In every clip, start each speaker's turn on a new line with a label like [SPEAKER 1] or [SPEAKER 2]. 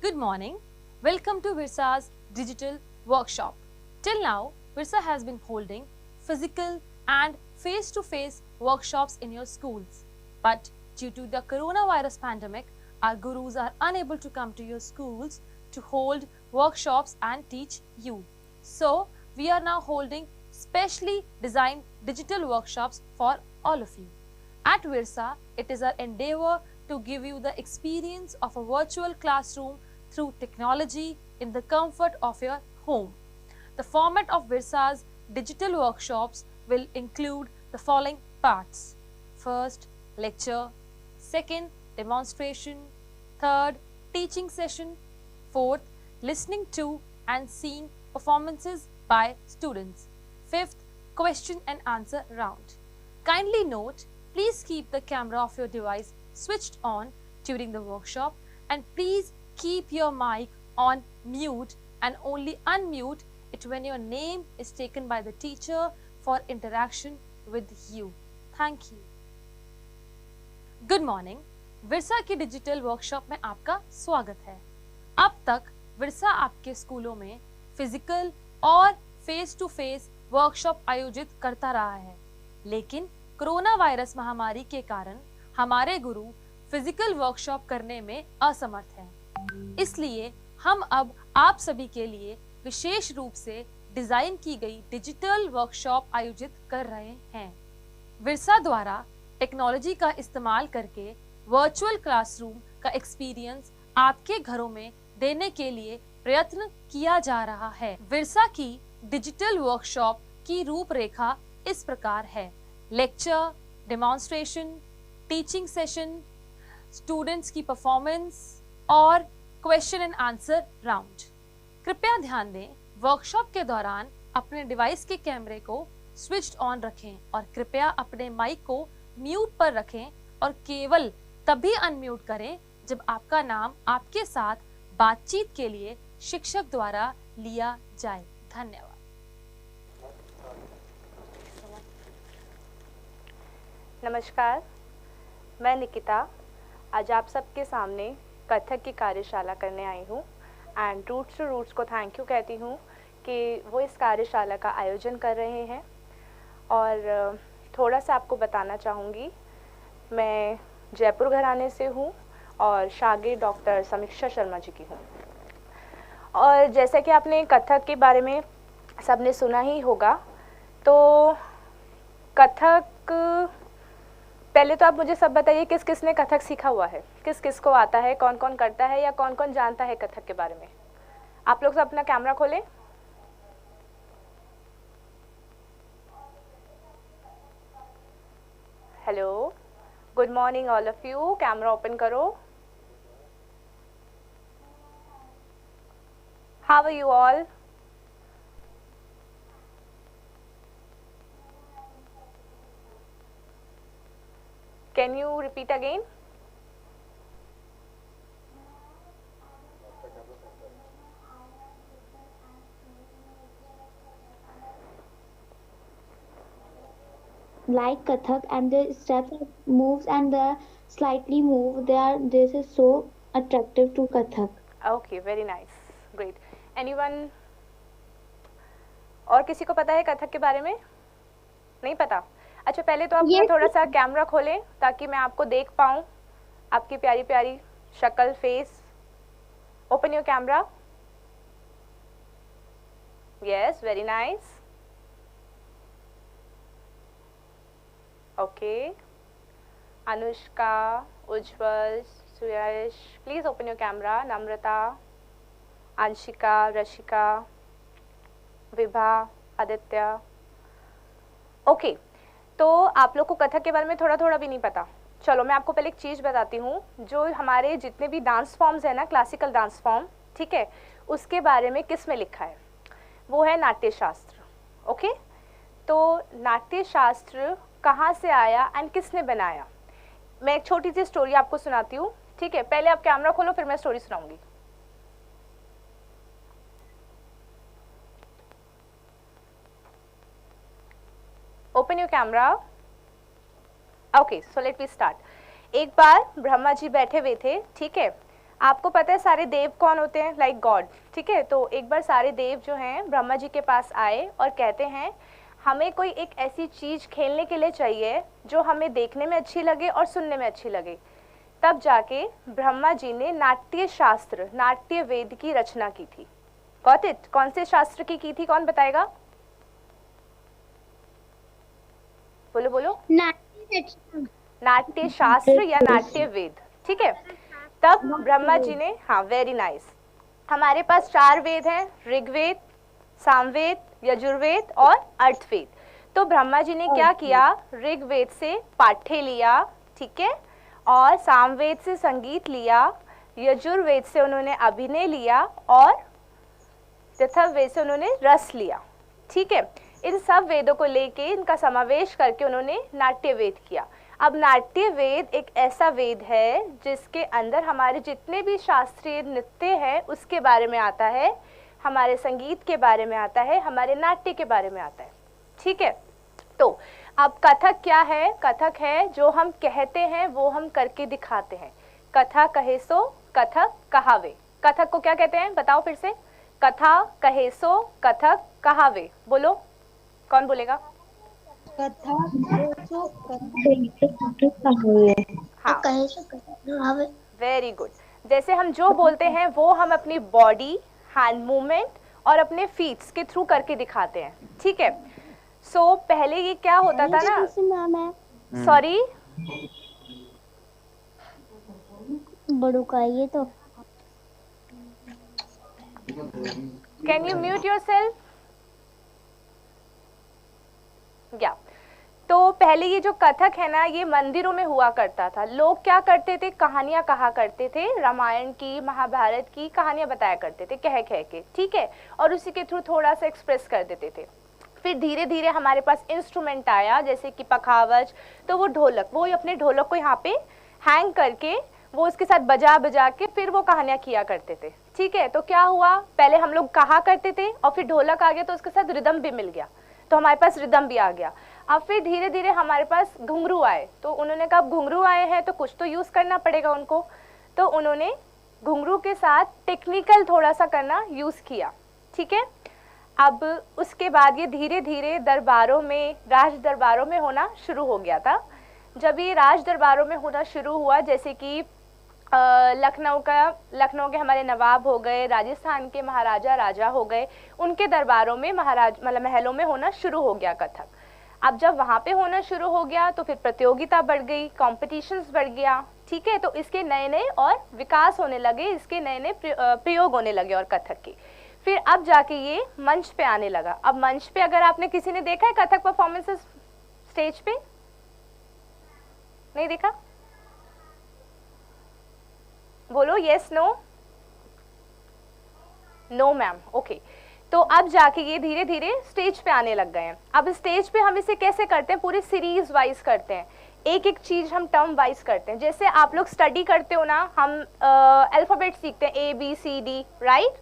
[SPEAKER 1] Good morning. Welcome to Virsa's digital workshop. Till now, Virsa has been holding physical and face-to-face workshops in your schools. But due to the coronavirus pandemic, our gurus are unable to come to your schools to hold workshops and teach you. So, we are now holding specially designed digital workshops for all of you. At Virsa, it is our endeavor to give you the experience of a virtual classroom through technology in the comfort of your home. The format of Virsa's digital workshops will include the following parts. First, lecture. Second, demonstration. Third, teaching session. Fourth, listening to and seeing performances by students. Fifth, question and answer round. Kindly note, please keep the camera of your device switched on during the workshop, and please keep your mic on mute and only unmute it when your name is taken by the teacher for interaction with you. Thank you. Good morning. Virsa की digital workshop में आपका स्वागत है। अब तक विरसा आपके स्कूलों में फिजिकल और फेस टू फेस वर्कशॉप आयोजित करता रहा है, लेकिन कोरोना वायरस महामारी के कारण हमारे गुरु फिजिकल वर्कशॉप करने में असमर्थ हैं। इसलिए हम अब आप सभी के लिए विशेष रूप से डिजाइन की गई डिजिटल वर्कशॉप आयोजित कर रहे हैं। विरसा द्वारा टेक्नोलॉजी का इस्तेमाल करके वर्चुअल क्लासरूम का एक्सपीरियंस आपके घरों में देने के लिए प्रयत्न किया जा रहा है। विरसा की डिजिटल वर्कशॉप की रूपरेखा इस प्रकार है: lecture, demonstration, teaching session, students की परफॉर्मेंस और क्वेश्चन एंड आंसर राउंड। कृपया ध्यान दें, वर्कशॉप के दौरान अपने डिवाइस के कैमरे को स्विच्ड ऑन रखें और कृपया अपने माइक को म्यूट पर रखें और केवल तभी अनम्यूट करें जब आपका नाम आपके साथ बातचीत के लिए शिक्षक द्वारा लिया जाए। धन्यवाद।
[SPEAKER 2] नमस्कार, मैं निकिता आज आप सबके सामने कथक की कार्यशाला करने आई हूँ एंड रूट्स टू रूट्स को थैंक यू कहती हूँ कि वो इस कार्यशाला का आयोजन कर रहे हैं। और थोड़ा सा आपको बताना चाहूँगी, मैं जयपुर घराने से हूँ और शागिर्द डॉक्टर समीक्षा शर्मा जी की हूँ। और जैसा कि आपने कथक के बारे में सबने सुना ही होगा, तो कथक, पहले तो आप मुझे सब बताइए किस किस ने कथक सीखा हुआ है, किस किस को आता है, कौन कौन करता है या कौन कौन जानता है कथक के बारे में। आप लोग सब अपना कैमरा खोलें। Hello, good morning all of you. Camera open करो। How are you all? Can you repeat again?
[SPEAKER 3] Like Kathak, and the steps are moves and the slightly move. This is so attractive to Kathak.
[SPEAKER 2] Okay, very nice, great. Anyone? और किसी को पता है कथक के बारे में? नहीं पता? अच्छा, पहले तो आप
[SPEAKER 3] Yes.
[SPEAKER 2] थोड़ा सा कैमरा खोलें ताकि मैं आपको देख पाऊँ, आपकी प्यारी प्यारी शक्ल, face. Open your camera. Yes, very nice. Okay, Anushka, Ujjwal, Suyash, please open your camera. Namrata, Anshika, Rashika, Vibha, Aditya. Okay, तो आप लोग को कथक के बारे में थोड़ा थोड़ा भी नहीं पता। चलो मैं आपको पहले एक चीज़ बताती हूँ, जो हमारे जितने भी डांस फॉर्म्स है ना, क्लासिकल डांस फॉर्म, ठीक है, उसके बारे में किस में लिखा है, वो है नाट्य शास्त्र। ओके, तो नाट्य शास्त्र कहाँ से आया एंड किसने बनाया, मैं एक छोटी सी स्टोरी आपको सुनाती हूँ, ठीक है। पहले आप कैमरा खोलो, फिर मैं स्टोरी सुनाऊंगी। Open your camera. Okay, so let we start. एक बार ब्रह्मा जी बैठे हुए थे, ठीक है। आपको पता है सारे देव कौन होते हैं, लाइक गॉड, ठीक है। तो एक बार सारे देव जो हैं ब्रह्मा जी के पास आए और कहते हैं हमें कोई एक ऐसी चीज़ खेलने के लिए चाहिए जो हमें देखने में अच्छी लगे और सुनने में अच्छी लगे। तब जाके ब्रह्मा जी ने नाट्य शास्त्र, नाट्य वेद की रचना की थी। Got it? कौन से शास्त्र की थी, कौन बताएगा? बोलो बोलो। नाट्य शास्त्र या नाट्य वेद, ठीक है। तब ब्रह्मा जी ने, हाँ वेरी नाइस, हमारे पास 4 वेद हैं, ऋग्वेद, सामवेद, यजुर्वेद और अर्थवेद। तो ब्रह्मा जी ने क्या किया, ऋग्वेद से पाठ्य लिया, ठीक है, और सामवेद से संगीत लिया, यजुर्वेद से उन्होंने अभिनय लिया और अथर्ववेद से उन्होंने रस लिया, ठीक है। इन सब वेदों को लेके इनका समावेश करके उन्होंने नाट्य वेद किया। अब नाट्य वेद एक ऐसा वेद है जिसके अंदर हमारे जितने भी शास्त्रीय नृत्य है उसके बारे में आता है, हमारे संगीत के बारे में आता है, हमारे नाट्य के बारे में आता है, ठीक है। तो अब कथक क्या है? कथक है जो हम कहते हैं वो हम करके दिखाते हैं। कथा कहे सो कथक कहावे। कथक को क्या कहते हैं बताओ फिर से? कथा कहे सो कथक कहावे। बोलो, कौन बोलेगा?
[SPEAKER 3] कथा
[SPEAKER 2] हाँ, वेरी गुड। जैसे हम जो बोलते हैं वो हम अपनी बॉडी, हैंड मूवमेंट और अपने फीट्स के थ्रू करके दिखाते हैं, ठीक है। सो पहले ये क्या होता था ना, सॉरी
[SPEAKER 3] बड़ू का ये तो
[SPEAKER 2] कैन यू म्यूट योरसेल्फ? या तो पहले ये जो कथक है ना ये मंदिरों में हुआ करता था। लोग क्या करते थे, कहानियां कहा करते थे, रामायण की, महाभारत की कहानियां बताया करते थे कह कह के, ठीक है, और उसी के थ्रू थोड़ा सा एक्सप्रेस कर देते थे। फिर धीरे धीरे हमारे पास इंस्ट्रूमेंट आया जैसे कि पखावज, तो वो ढोलक, वो अपने ढोलक को यहाँ पे हैंग करके वो उसके साथ बजा बजा के फिर वो कहानियां किया करते थे, ठीक है। तो क्या हुआ, पहले हम लोग कहा करते थे और फिर ढोलक आ गया तो उसके साथ रिदम भी मिल गया, तो हमारे पास रिदम भी आ गया। अब फिर धीरे धीरे हमारे पास घुंघरू आए, तो उन्होंने कहा घुंघरू आए हैं तो कुछ तो यूज़ करना पड़ेगा उनको, तो उन्होंने घुंघरू के साथ टेक्निकल थोड़ा सा करना यूज़ किया, ठीक है। अब उसके बाद ये धीरे धीरे दरबारों में, राज दरबारों में होना शुरू हो गया था। जब ये राज दरबारों में होना शुरू हुआ, जैसे कि लखनऊ के हमारे नवाब हो गए, राजस्थान के महाराजा राजा हो गए, उनके दरबारों में मतलब महलों में होना शुरू हो गया कथक। अब जब वहाँ पे होना शुरू हो गया तो फिर प्रतियोगिता बढ़ गई, कॉम्पिटिशन्स बढ़ गया, ठीक है। तो इसके नए नए और विकास होने लगे, इसके नए नए प्रयोग होने लगे और कथक के। फिर अब जाके ये मंच पे आने लगा। अब मंच पे अगर आपने किसी ने देखा है कथक परफॉर्मेंसेस स्टेज पे? नहीं देखा? बोलो yes no? No ma'am, okay. तो अब जाके ये धीरे धीरे स्टेज पे आने लग गए हैं। अब स्टेज पे हम इसे कैसे करते हैं, पूरे सीरीज वाइज करते हैं, एक एक चीज हम टर्म वाइज करते हैं। जैसे आप लोग स्टडी करते हो ना, हम अल्फाबेट सीखते हैं ABCD, राइट?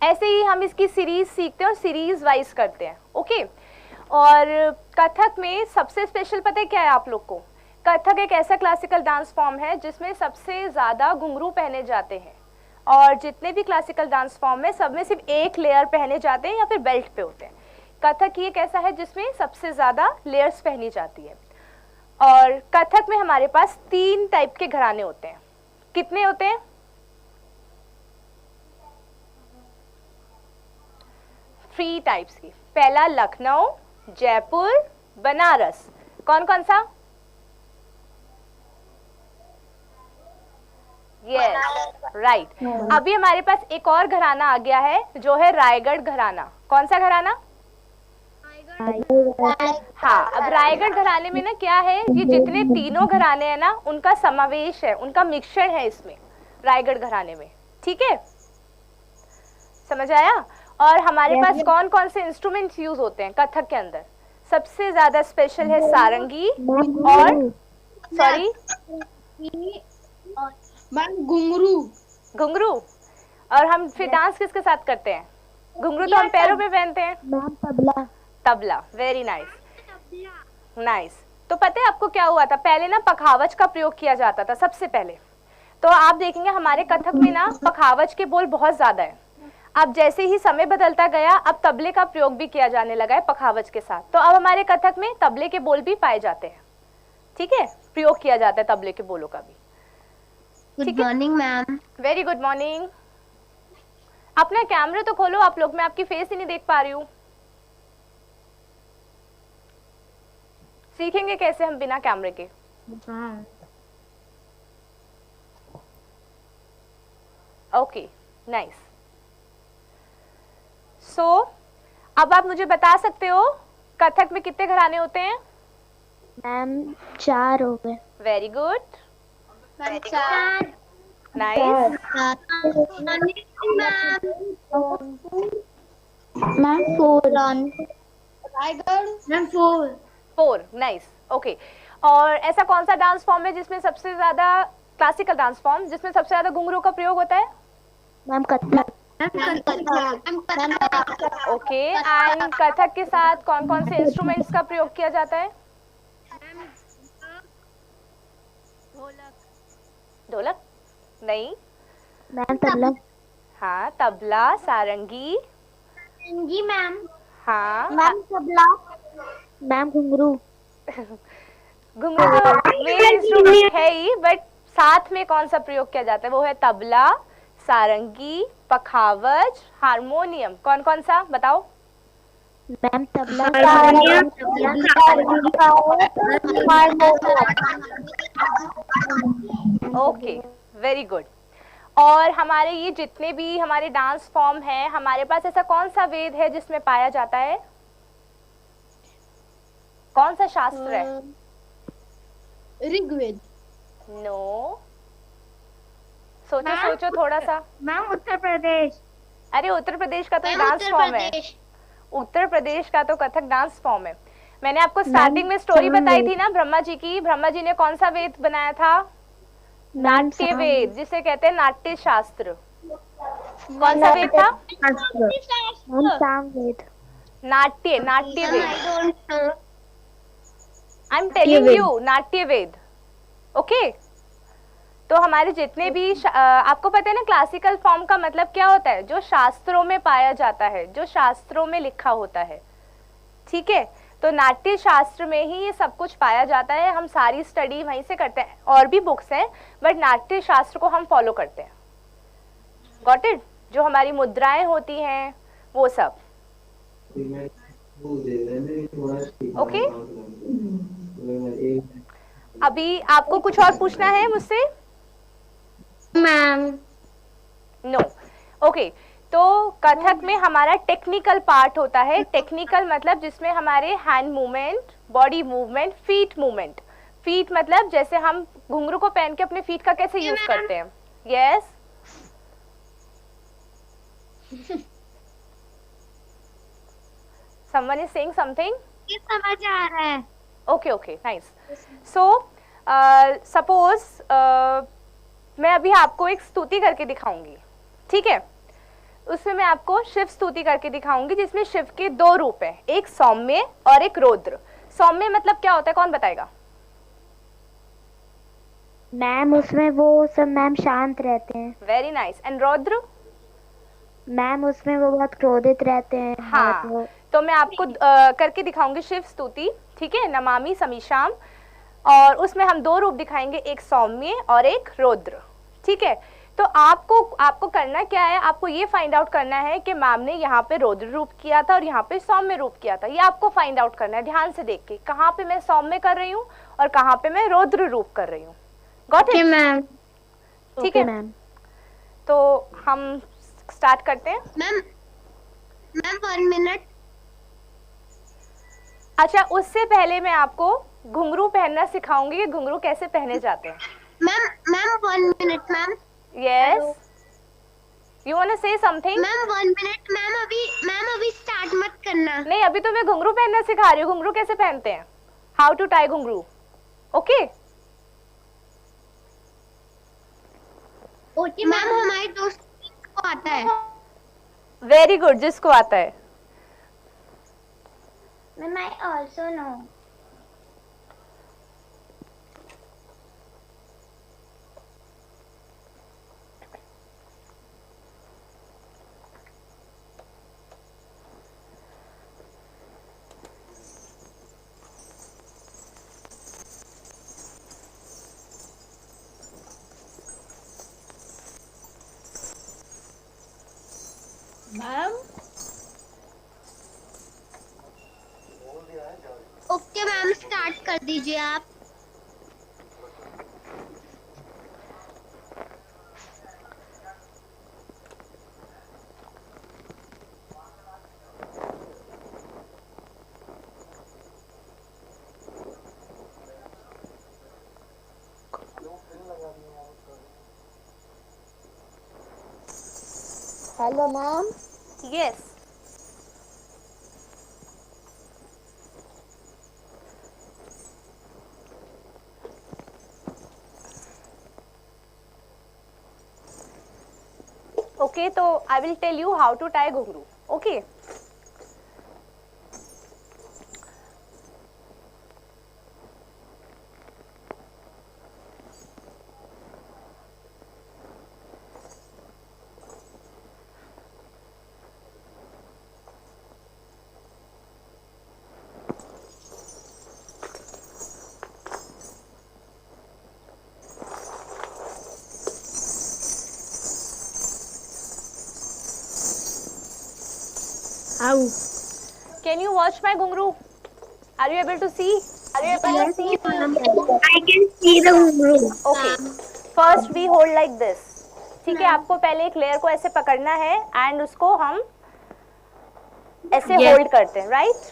[SPEAKER 2] ऐसे ही हम इसकी सीरीज सीखते हैं और सीरीज वाइज करते हैं, ओके। और कथक में सबसे स्पेशल पता है क्या है आप लोग को? कथक एक ऐसा क्लासिकल डांस फॉर्म है जिसमें सबसे ज़्यादा घुंघरू पहने जाते हैं, और जितने भी क्लासिकल डांस फॉर्म है सब में सिर्फ एक लेयर पहने जाते हैं या फिर बेल्ट पे होते हैं। कथक ही एक ऐसा है जिसमें सबसे ज़्यादा लेयर्स पहनी जाती है। और कथक में हमारे पास 3 टाइप के घराने होते हैं। कितने होते हैं? 3 टाइप्स की। पहला लखनऊ, जयपुर, बनारस। कौन कौन सा? Yes, right. अभी हमारे पास एक और घराना आ गया है जो है रायगढ़ घराना। कौन सा घराना? हाँ, अब रायगढ़ घराने में ना क्या है, ये जितने तीनों घराने हैं ना उनका समावेश है, उनका मिक्सचर है इसमें रायगढ़ घराने में, ठीक है, समझ आया? और हमारे पास कौन कौन से इंस्ट्रूमेंट्स यूज होते हैं कथक के अंदर? सबसे ज्यादा स्पेशल है सारंगी और सॉरी
[SPEAKER 3] घुंघरू।
[SPEAKER 2] घुंघरू। और हम फिर डांस किसके साथ करते हैं? घुंघरू तो हम पैरों पे पहनते हैं।
[SPEAKER 3] Tabla.
[SPEAKER 2] Tabla, very nice, nice. तो पता है आपको क्या हुआ था? पहले ना पखावज का प्रयोग किया जाता था सबसे पहले। तो आप देखेंगे हमारे कथक में ना पखावज के बोल बहुत ज्यादा है। अब जैसे ही समय बदलता गया अब तबले का प्रयोग भी किया जाने लगा है पखावज के साथ, तो अब हमारे कथक में तबले के बोल भी पाए जाते हैं। ठीक है, प्रयोग किया जाता है तबले के बोलों का भी।
[SPEAKER 4] Good morning ma'am.
[SPEAKER 2] Very good morning. अपना कैमरा तो खोलो आप लोग, मैं आपकी फेस ही नहीं देख पा रही हूँ। सीखेंगे कैसे हम बिना कैमरे के? Okay, nice. सो अब आप मुझे बता सकते हो कथक में कितने घराने होते हैं?
[SPEAKER 3] मैम 4 हो गए।
[SPEAKER 2] Very good, nice.
[SPEAKER 3] Ma'am 4।
[SPEAKER 4] Ma'am 4।
[SPEAKER 2] 4, nice, okay. और ऐसा कौन सा डांस फॉर्म है जिसमें सबसे ज्यादा, क्लासिकल डांस फॉर्म जिसमें सबसे ज्यादा घुंघरू का प्रयोग होता है?
[SPEAKER 3] Ma'am Kathak.
[SPEAKER 2] Okay, and Kathak के साथ कौन कौन से इंस्ट्रूमेंट्स का प्रयोग किया जाता है? ढोलक नहीं।
[SPEAKER 3] मैम तबला।
[SPEAKER 2] हाँ, तबला, सारंगी।
[SPEAKER 4] जी मैम।
[SPEAKER 2] हाँ
[SPEAKER 3] मैम तबला। मैम घुंघरू।
[SPEAKER 2] घुंघरू तो मेन इंस्ट्रूमेंट है ही, बट साथ में कौन सा प्रयोग किया जाता है? वो है तबला, सारंगी, पखावज, हारमोनियम। कौन कौन सा बताओ?
[SPEAKER 3] Ma'am tabla.
[SPEAKER 2] Okay, very good. और हमारे ये जितने भी हमारे डांस फॉर्म हैं, हमारे पास ऐसा कौन सा वेद है जिसमें पाया जाता है? कौन सा शास्त्र है?
[SPEAKER 4] ऋग्वेद।
[SPEAKER 2] नो, सोचो सोचो थोड़ा सा।
[SPEAKER 4] मैम उत्तर प्रदेश।
[SPEAKER 2] अरे उत्तर प्रदेश का तो डांस फॉर्म है। उत्तर प्रदेश का तो कथक डांस फॉर्म है। मैंने आपको स्टार्टिंग में स्टोरी बताई थी ना ब्रह्मा जी की। ब्रह्मा जी ने कौन सा वेद बनाया था? नाट्य वेद, जिसे कहते हैं नाट्य शास्त्र। कौन सा वेद था?
[SPEAKER 3] सामवेद।
[SPEAKER 2] नाट्य, नाट्य वेद। आई एम टेलिंग यू, नाट्य वेद। ओके, तो हमारे जितने भी आपको पता है ना क्लासिकल फॉर्म का मतलब क्या होता है? जो शास्त्रों में पाया जाता है, जो शास्त्रों में लिखा होता है। ठीक है, तो नाट्य शास्त्र में ही ये सब कुछ पाया जाता है। हम सारी स्टडी वहीं से करते हैं। और भी बुक्स हैं, बट नाट्य शास्त्र को हम फॉलो करते हैं। Got it? जो हमारी मुद्राएं होती हैं वो सब। ओके, अभी आपको कुछ और पूछना है मुझसे?
[SPEAKER 4] Ma'am
[SPEAKER 2] no. ओके, तो कथक में हमारा टेक्निकल पार्ट होता है। टेक्निकल मतलब जिसमें हमारे hand movement, body movement, feet movement. Feet मतलब जैसे हम घुंघरू को पहन के अपने फीट का कैसे यूज करते हैं। Yes, someone is saying something?
[SPEAKER 4] ये समझ आ रहा है।
[SPEAKER 2] Okay okay, nice. So suppose मैं अभी आपको एक स्तुति करके दिखाऊंगी। ठीक है, उसमें मैं आपको शिव स्तुति करके दिखाऊंगी जिसमें शिव के 2 रूप हैं, एक सौम्य और एक रौद्र। सौम्य मतलब क्या होता है, कौन बताएगा?
[SPEAKER 3] मैम उसमें वो सब मैम शांत रहते हैं।
[SPEAKER 2] Very nice. एंड रौद्र?
[SPEAKER 3] मैम उसमें वो बहुत क्रोधित रहते हैं।
[SPEAKER 2] हाँ, तो मैं आपको करके दिखाऊंगी शिव स्तुति। ठीक है, नमामि समीशाम। और उसमें हम 2 रूप दिखाएंगे, एक सौम्य और एक रौद्र। ठीक है, तो आपको करना क्या है? आपको ये फाइंड आउट करना है कि मैम ने यहाँ पे रौद्र रूप किया था और यहाँ पे सौम्य रूप किया था। ये आपको फाइंड आउट करना है ध्यान से देख के, कहाँ पे मैं सौम्य कर रही हूँ और कहाँ पे मैं रौद्र रूप कर रही हूँ। Got it ma'am? ठीक है मैम, तो हम स्टार्ट करते हैं।
[SPEAKER 4] Ma'am 1 minute.
[SPEAKER 2] अच्छा, उससे पहले मैं आपको घुंघरू पहनना सिखाऊंगी कि घुंघरू कैसे पहने जाते हैं।
[SPEAKER 4] Ma'am 1 minute ma'am.
[SPEAKER 2] Yes, you want to say something?
[SPEAKER 4] Ma'am 1 minute. Ma'am अभी स्टार्ट मत करना।
[SPEAKER 2] नहीं, अभी तो मैं घुंघरू पहनना सिखा रही हूँ। घुंघरू कैसे पहनते हैं, how to tie ghungroo. Okay
[SPEAKER 4] okay ma'am, हमारे दोस्त को आता है।
[SPEAKER 2] वेरी गुड, जिसको आता है।
[SPEAKER 4] Ma'am I also know. कर दीजिए आप।
[SPEAKER 3] Hello ma'am.
[SPEAKER 2] यस, ओके, तो I will tell you how to tie ghungroo. Okay, can you watch my ghungroo? Are you able to see?
[SPEAKER 4] I can see the room.
[SPEAKER 2] Okay, first we hold like this. ठीक है, आपको पहले एक layer को ऐसे पकड़ना है एंड उसको हम ऐसे होल्ड करते हैं, राइट?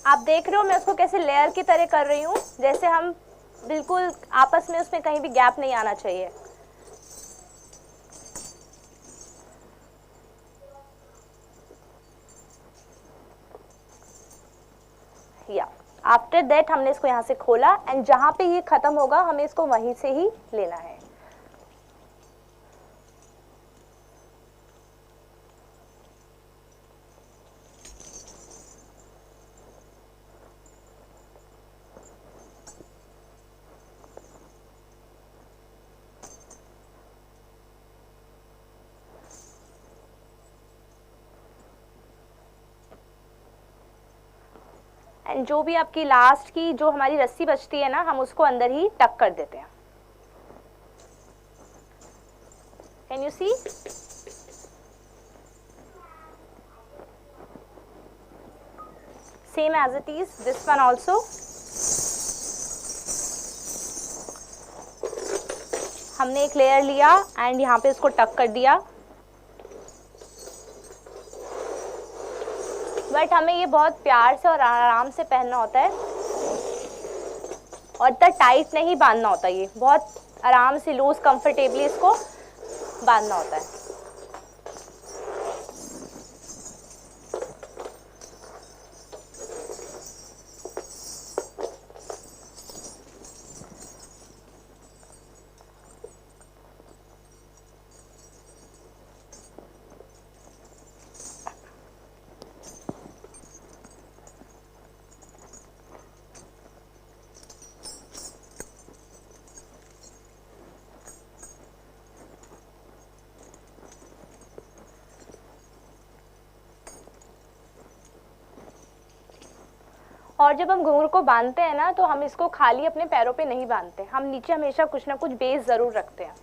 [SPEAKER 2] आप देख रहे हो मैं उसको कैसे लेयर की तरह कर रही हूँ, जैसे हम बिल्कुल आपस में उसमें कहीं भी गैप नहीं आना चाहिए। या आफ्टर दैट हमने इसको यहाँ से खोला एंड जहाँ पे ये खत्म होगा हमें इसको वहीं से ही लेना है। एंड जो भी आपकी लास्ट की जो हमारी रस्सी बचती है ना, हम उसको अंदर ही टक कर देते हैं। Can you see? Same as it is this one also. हमने एक लेयर लिया एंड यहाँ पे इसको टक कर दिया, बट हमें ये बहुत प्यार से और आराम से पहनना होता है और इतना टाइट नहीं बांधना होता, ये बहुत आराम से लूज कंफर्टेबली इसको बांधना होता है। और जब हम घुंघरू को बांधते हैं ना, तो हम इसको खाली अपने पैरों पे नहीं बांधते, हम नीचे हमेशा कुछ ना कुछ बेस जरूर रखते हैं।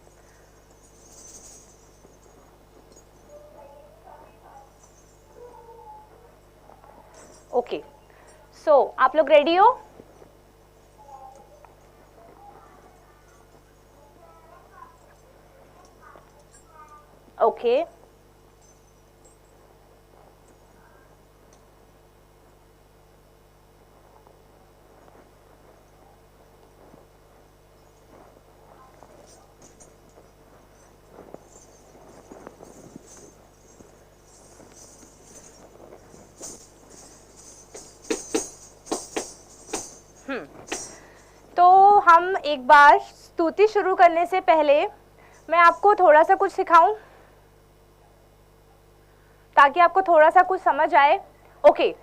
[SPEAKER 2] ओके, सो आप लोग रेडी हो? ओके, तो हम एक बार स्तुति शुरू करने से पहले मैं आपको थोड़ा सा कुछ सिखाऊं ताकि आपको थोड़ा सा कुछ समझ आए। ओके,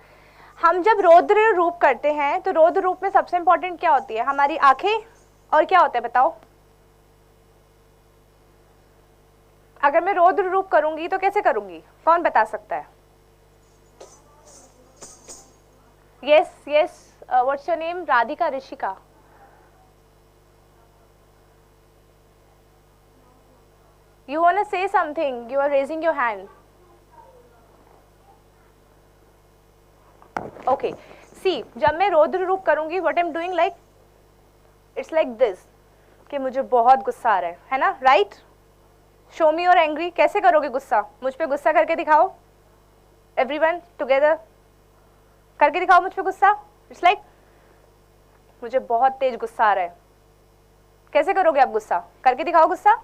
[SPEAKER 2] हम जब रौद्र रूप करते हैं तो रौद्र रूप में सबसे इंपॉर्टेंट क्या होती है? हमारी आंखें, और क्या होता है बताओ? अगर मैं रौद्र रूप करूंगी तो कैसे करूंगी, कौन बता सकता है? Yes yes, what's your name? Radhika, Rishika. You want to say something? You are raising your hand. Okay. See, जब मैं रौद्र रूप करूँगी, what I'm doing like, it's like this, कि मुझे बहुत गुस्सा आ रहा है ना? Right? Show me your angry. कैसे करोगे गुस्सा? मुझ पे गुस्सा करके दिखाओ. Everyone together. करके दिखाओ मुझ पे गुस्सा. It's like, मुझे बहुत तेज गुस्सा आ रहा है. कैसे करोगे आप गुस्सा? करके दिखाओ गुस्सा.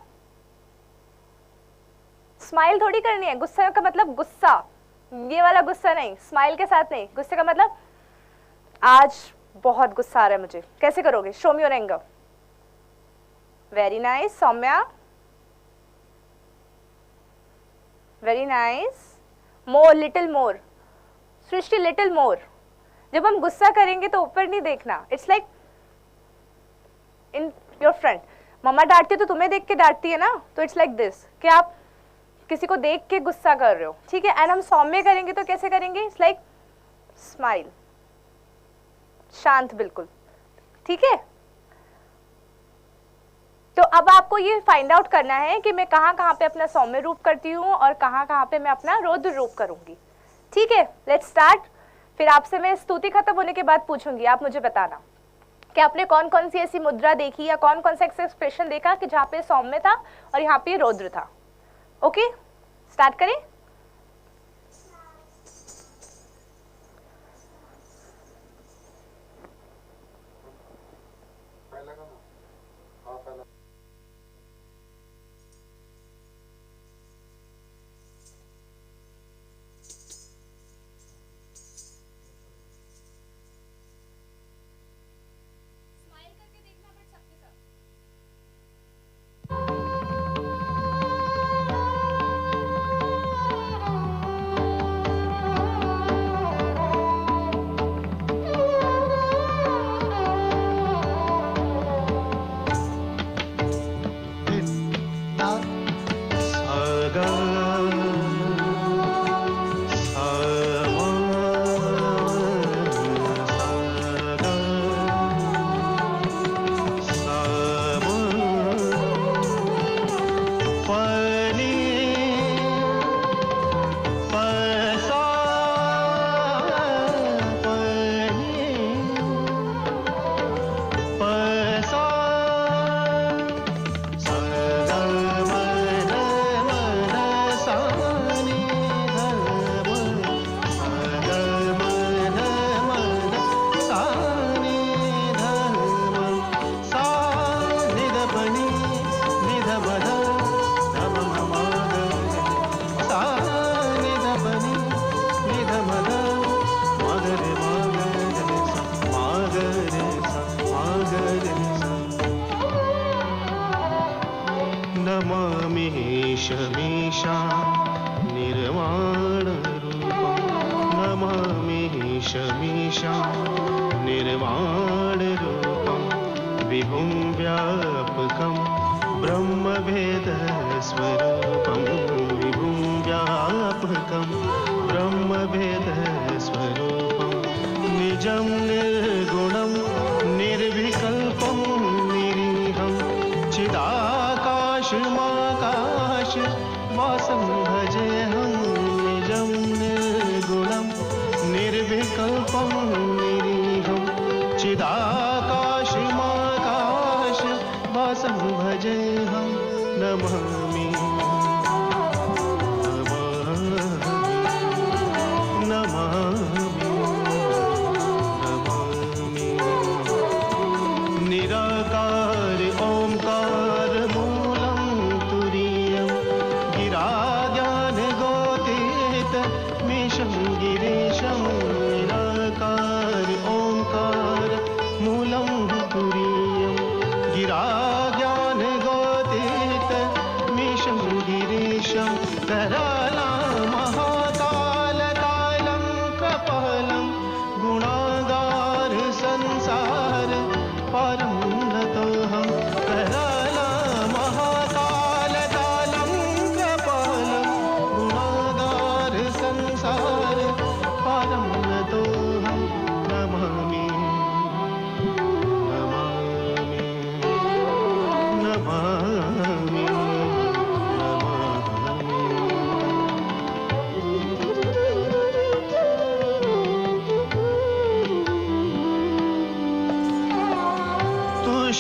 [SPEAKER 2] स्माइल थोड़ी करनी है. गुस्सा का मतलब गुस्सा, ये वाला गुस्सा नहीं, स्माइल के साथ नहीं. गुस्से का मतलब आज बहुत गुस्सा आ रहा है मुझे. कैसे करोगे? Show me your anger. Very nice. Saumya, very nice. More, little more. Srishti, little more. जब हम गुस्सा करेंगे तो ऊपर नहीं देखना. It's like in your front. मम्मा डांटती है तो तुम्हें देख के डांटती है ना, तो इट्स लाइक दिस कि आप किसी को देख के गुस्सा कर रहे हो. ठीक है. एंड हम सौम्य करेंगे तो कैसे करेंगे? इट्स लाइक स्माइल, शांत बिल्कुल. ठीक है. तो अब आपको ये फाइंड आउट करना है कि मैं कहाँ कहाँ पे अपना सौम्य रूप करती हूँ और कहाँ कहाँ पे मैं अपना रौद्र रूप करूंगी. ठीक है. Let's start. फिर आपसे मैं स्तुति खत्म होने के बाद पूछूंगी, आप मुझे बताना कि आपने कौन कौन सी ऐसी मुद्रा देखी या कौन कौन सा एक्सप्रेशन देखा कि जहाँ पे सौम्य था और यहाँ पे रौद्र था. ओके, स्टार्ट करें.
[SPEAKER 5] गिरा ज्ञान गोतीत मिश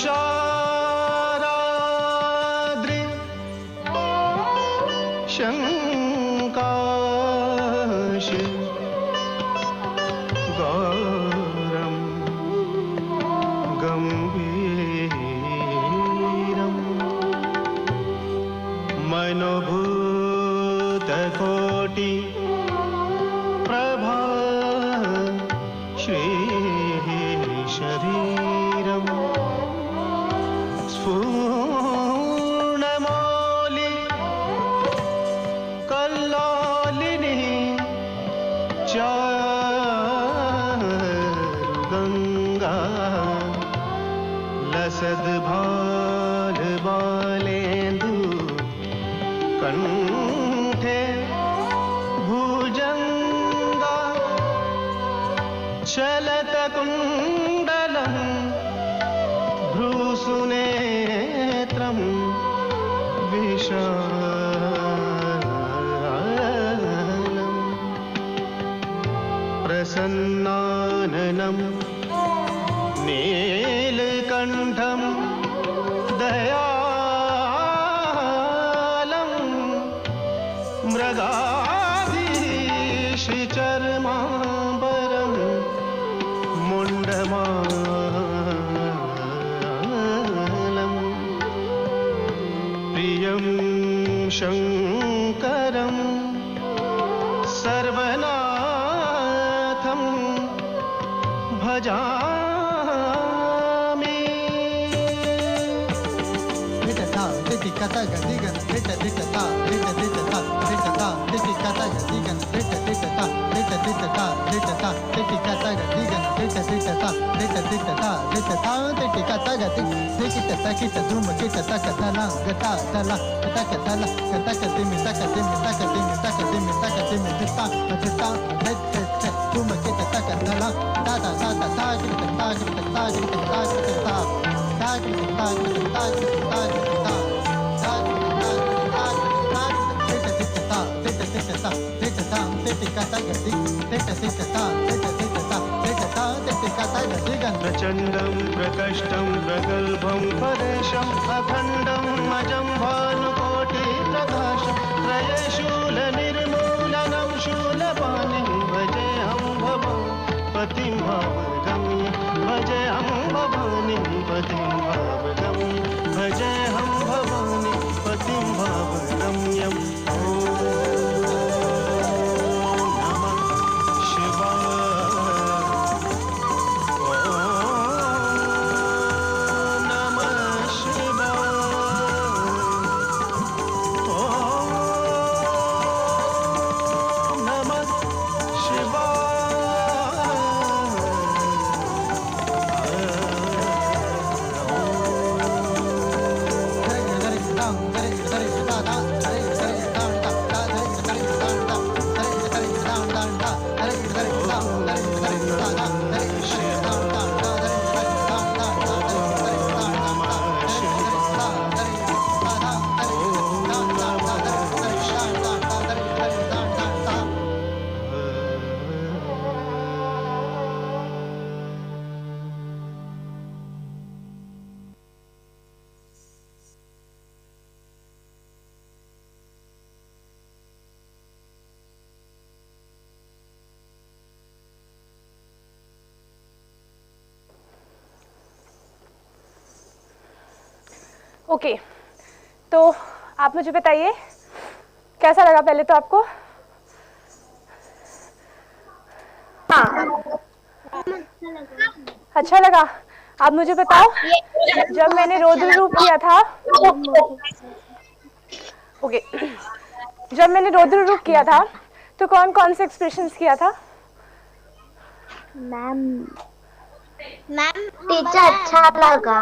[SPEAKER 5] तुषाराद्रि शङ्काशि गौरं गम्भीरं मनोभूतकोटि प्रभा श्रीशरीरं स्फूर्णमौलि कल्लोलिनी चारुगङ्गा लसद्भालबालेन्दु कण्ठे भुजङ्गा चलतकुण्डलं भ्रूसुनेत्रं विशालम् प्रसन्नाननं नीलकण्ठं दयालं मृगाधीशचर्माम्बरं मुण्डमालं प्रियं शङ्करं सर्वनाथं भजामि। प्रचण्डं प्रकष्टं प्रगल्भं परेशम् अखण्डं अजं भानुकोटिप्रकाशं त्रयशूलनिर्मूलनं शूलपाणिं भजेऽहं भवापतिं भावगम्ये भजेऽहं भवानीं पतिं भावगम्ये भजेऽहं भवानीं पतिं भावगम्यम्।
[SPEAKER 2] ओके तो आप मुझे बताइए कैसा लगा पहले तो आपको? हाँ अच्छा लगा। आप मुझे बताओ जब मैंने रौद्र रूप किया था ओके जब मैंने रौद्र रूप किया था तो कौन कौन से एक्सप्रेशंस किया था?
[SPEAKER 3] मैम टीचर अच्छा लगा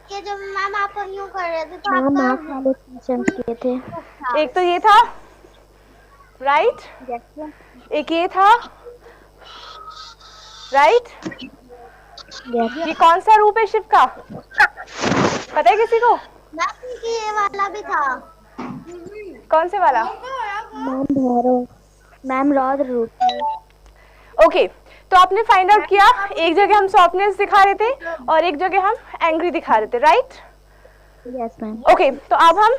[SPEAKER 4] कि जब मैम आप यूं कर रहे थे तो
[SPEAKER 3] मैम आप वाले क्वेश्चंस किए थे।
[SPEAKER 2] एक तो ये था राइट एक ये था राइट ये कौन सा रूप है शिव का पता है किसी को?
[SPEAKER 4] मैम ये वाला भी था।
[SPEAKER 2] कौन से वाला?
[SPEAKER 3] मैम भैरव मैम रौद्र रूप।
[SPEAKER 2] ओके तो आपने फाइंड आउट किया एक जगह हम सॉफ्टनेस दिखा रहे थे और एक जगह हम एंग्री दिखा रहे थे, राइट?
[SPEAKER 3] Yes ma'am.
[SPEAKER 2] ओके, तो अब हम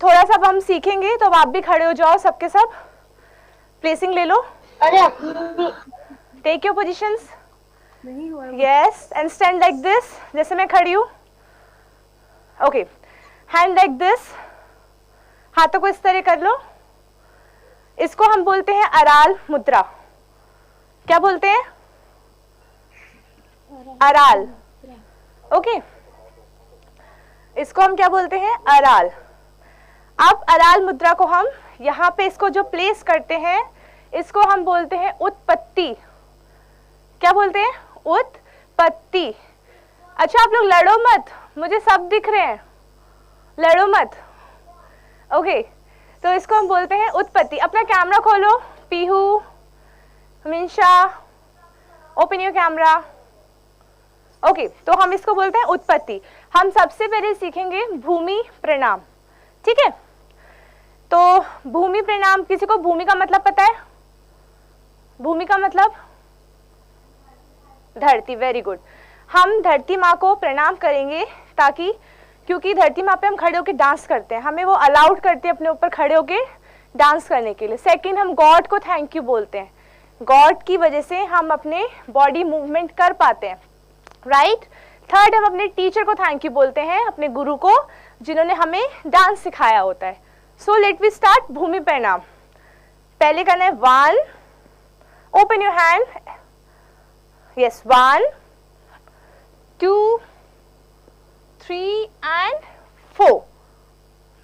[SPEAKER 2] थोड़ा सा हम सीखेंगे, तो अब आप भी खड़े हो जाओ, सबके सब प्लेसिंग ले लो। Take your positions. Yes, and stand like this, जैसे मैं खड़ी हूँ। ओके, हैंड लाइक दिस, हाथों को इस तरह कर लो। इसको हम बोलते हैं अराल मुद्रा। क्या बोलते हैं? अराल। ओके, इसको हम क्या बोलते हैं? अराल। अब अराल मुद्रा को हम यहाँ पे इसको जो प्लेस करते हैं, इसको हम बोलते हैं उत्पत्ति। क्या बोलते हैं? उत्पत्ति। अच्छा, आप लोग लड़ो मत, मुझे सब दिख रहे हैं, लड़ो मत। ओके, तो इसको हम बोलते हैं उत्पत्ति। अपना कैमरा खोलो, Pihu, Minsha, open your camera. Okay, तो हम इसको बोलते हैं उत्पत्ति। हम सबसे पहले सीखेंगे भूमि प्रणाम, ठीक है? तो भूमि प्रणाम, किसी को भूमि का मतलब पता है? भूमि का मतलब धरती। Very good. हम धरती माँ को प्रणाम करेंगे, ताकि क्योंकि धरती माँ पे हम खड़े होकर डांस करते हैं, हमें वो अलाउड करते हैं अपने ऊपर खड़े होकर डांस करने के लिए। सेकंड, हम गॉड को थैंक यू बोलते हैं, गॉड की वजह से हम अपने बॉडी मूवमेंट कर पाते हैं, राइट? थर्ड, हम अपने टीचर को थैंक यू बोलते हैं, अपने गुरु को, जिन्होंने हमें डांस सिखाया होता है। सो लेट वी स्टार्ट भूमि प्रणाम। पहले करना है 1, open your hand, yes, 1 2 3 and 4।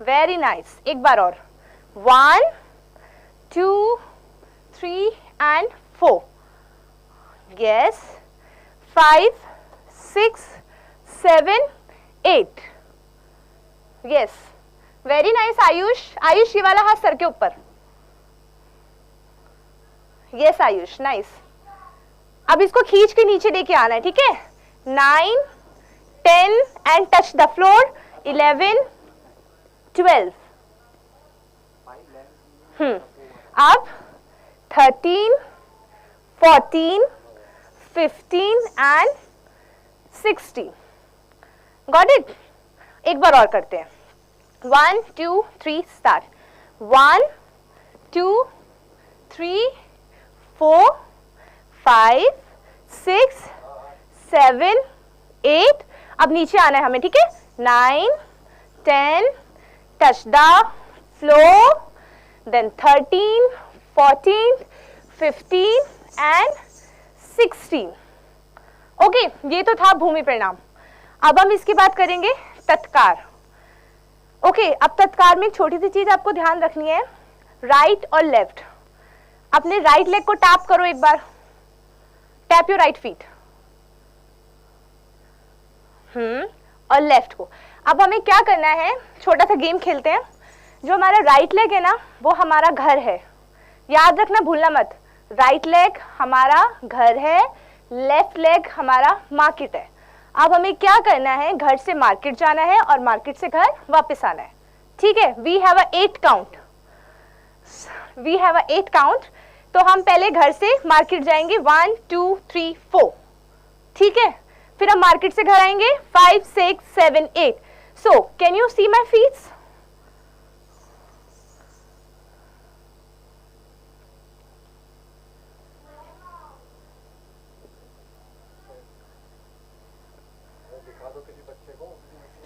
[SPEAKER 2] Very nice. एक बार और, 1 2 3 and 4। Yes, 5 6 7 8। Yes, very nice. Ayush, Ayush ये वाला हाथ सर के ऊपर। Yes Ayush, nice. अब इसको खींच के नीचे लेके आना है, ठीक है? 9 10 and touch the floor, 11 12। अब 13 14 15 and 16। Got it? एक बार और करते हैं। 1 2 3 start। 1 2 3 4 5 6 7 8। अब नीचे आना है हमें, ठीक है? 9 10 touch the floor, then 13 14 15 and 16। Okay, ये तो था भूमि प्रणाम। अब हम इसकी बात करेंगे तत्कार। ओके, अब तत्कार में एक छोटी सी चीज आपको ध्यान रखनी है, राइट और लेफ्ट। अपने राइट लेग को टैप करो एक बार, टैप योर राइट फीट। और लेफ्ट को। अब हमें क्या करना है, छोटा सा गेम खेलते हैं। जो हमारा राइट लेग है ना, वो हमारा घर है, याद रखना, भूलना मत। राइट लेग हमारा घर है, लेफ्ट लेग हमारा मार्केट है। अब हमें क्या करना है, घर से मार्केट जाना है और मार्केट से घर वापस आना है, ठीक है? We have a 8 count, we have a 8 count. तो हम पहले घर से मार्केट जाएंगे, 1 2 3 4, ठीक है? फिर हम मार्केट से घर आएंगे, 5 6 7 8। So can you see my feets?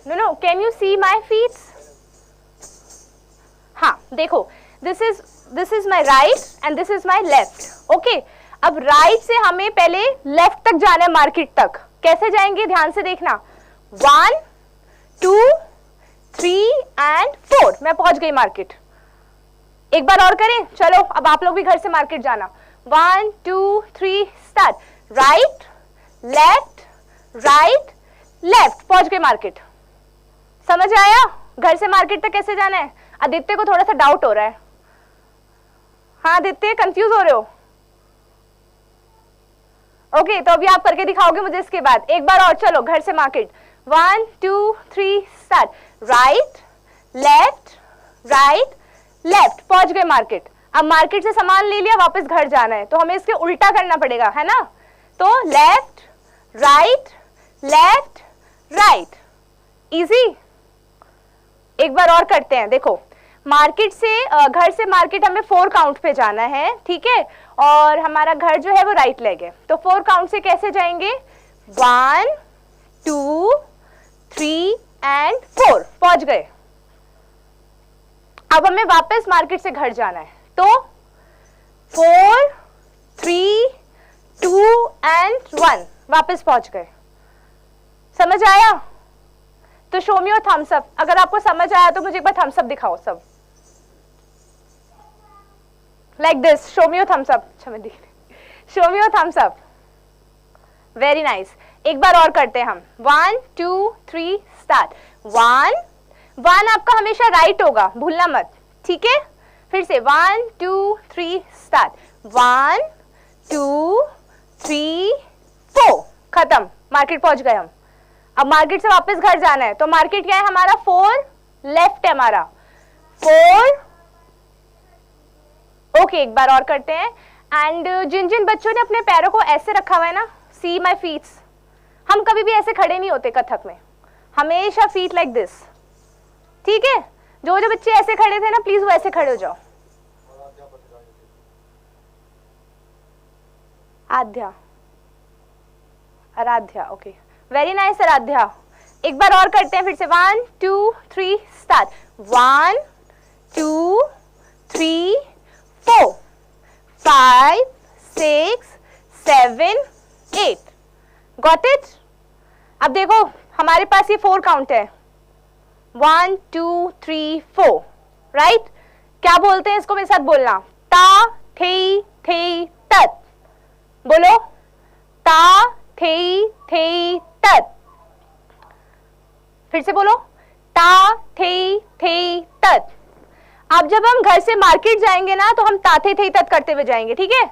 [SPEAKER 2] No, can you see my feets? हाँ, देखो, this is my right and this is my left. Okay, अब राइट से हमें पहले लेफ्ट तक जाना है, मार्केट तक। कैसे जाएंगे, ध्यान से देखना। 1 2 3 and 4। मैं पहुंच गई मार्केट। एक बार और करें, चलो अब आप लोग भी घर से मार्केट जाना। 1 2 3 start. Right left right left, पहुंच गए मार्केट। समझ आया घर से मार्केट तक कैसे जाना है? आदित्य को थोड़ा सा डाउट हो रहा है। हाँ आदित्य, कंफ्यूज हो रहे हो? ओके, तो अभी आप करके दिखाओगे मुझे इसके बाद। एक बार और, चलो घर से मार्केट। 1 2 3 स्टार्ट। राइट लेफ्ट, पहुंच गए मार्केट। अब मार्केट से सामान ले लिया, वापस घर जाना है, तो हमें इसके उल्टा करना पड़ेगा, है ना। तो left right left right, easy. एक बार और करते हैं, देखो मार्केट से घर से मार्केट हमें 4 काउंट पे जाना है, ठीक है, और हमारा घर जो है वो राइट लेग है, तो 4 काउंट से कैसे जाएंगे, 1 2 3 एंड 4, पहुंच गए। अब हमें वापस मार्केट से घर जाना है, तो 4 3 2 एंड 1, वापस पहुंच गए। समझ आया? तो show me your thumbs up. अगर आपको समझ आया तो मुझे एक बार थम्स अप दिखाओ सब, like this. Show me your thumbs up. अच्छा मैं दिख रही, show me your thumbs up. Very nice. एक बार और करते हैं हम, 1 2 3 स्टार्ट। 1 आपका हमेशा राइट होगा, भूलना मत, ठीक है। फिर से 1 2 3 स्टार्ट। 1 2 3 4, खत्म, मार्केट पहुंच गए हम। अब मार्केट से वापस घर जाना है, तो मार्केट क्या है हमारा, 4 लेफ्ट है हमारा, 4। ओके, एक बार और करते हैं। एंड जिन जिन बच्चों ने अपने पैरों को ऐसे रखा हुआ है ना, सी माई फीट्स, हम कभी भी ऐसे खड़े नहीं होते कथक में, हमेशा फीट लाइक दिस, ठीक है। जो जो बच्चे ऐसे खड़े थे ना, प्लीज वो ऐसे खड़े हो जाओ। Aadhya, Aaradhya, okay, very nice Aaradhya. एक बार और करते हैं फिर से, 1 2 3 स्टार्ट। 1 2 3 4 5 6 7 8, got it. अब देखो हमारे पास ये 4 काउंट है, 1 2 3 4, राइट। क्या बोलते हैं इसको, मेरे साथ बोलना, ता थे तत, बोलो, ता थे तत। फिर से बोलो, ता थे तत। अब जब हम घर से मार्केट जाएंगे ना, तो हम ता थे तत करते हुए जाएंगे, ठीक है।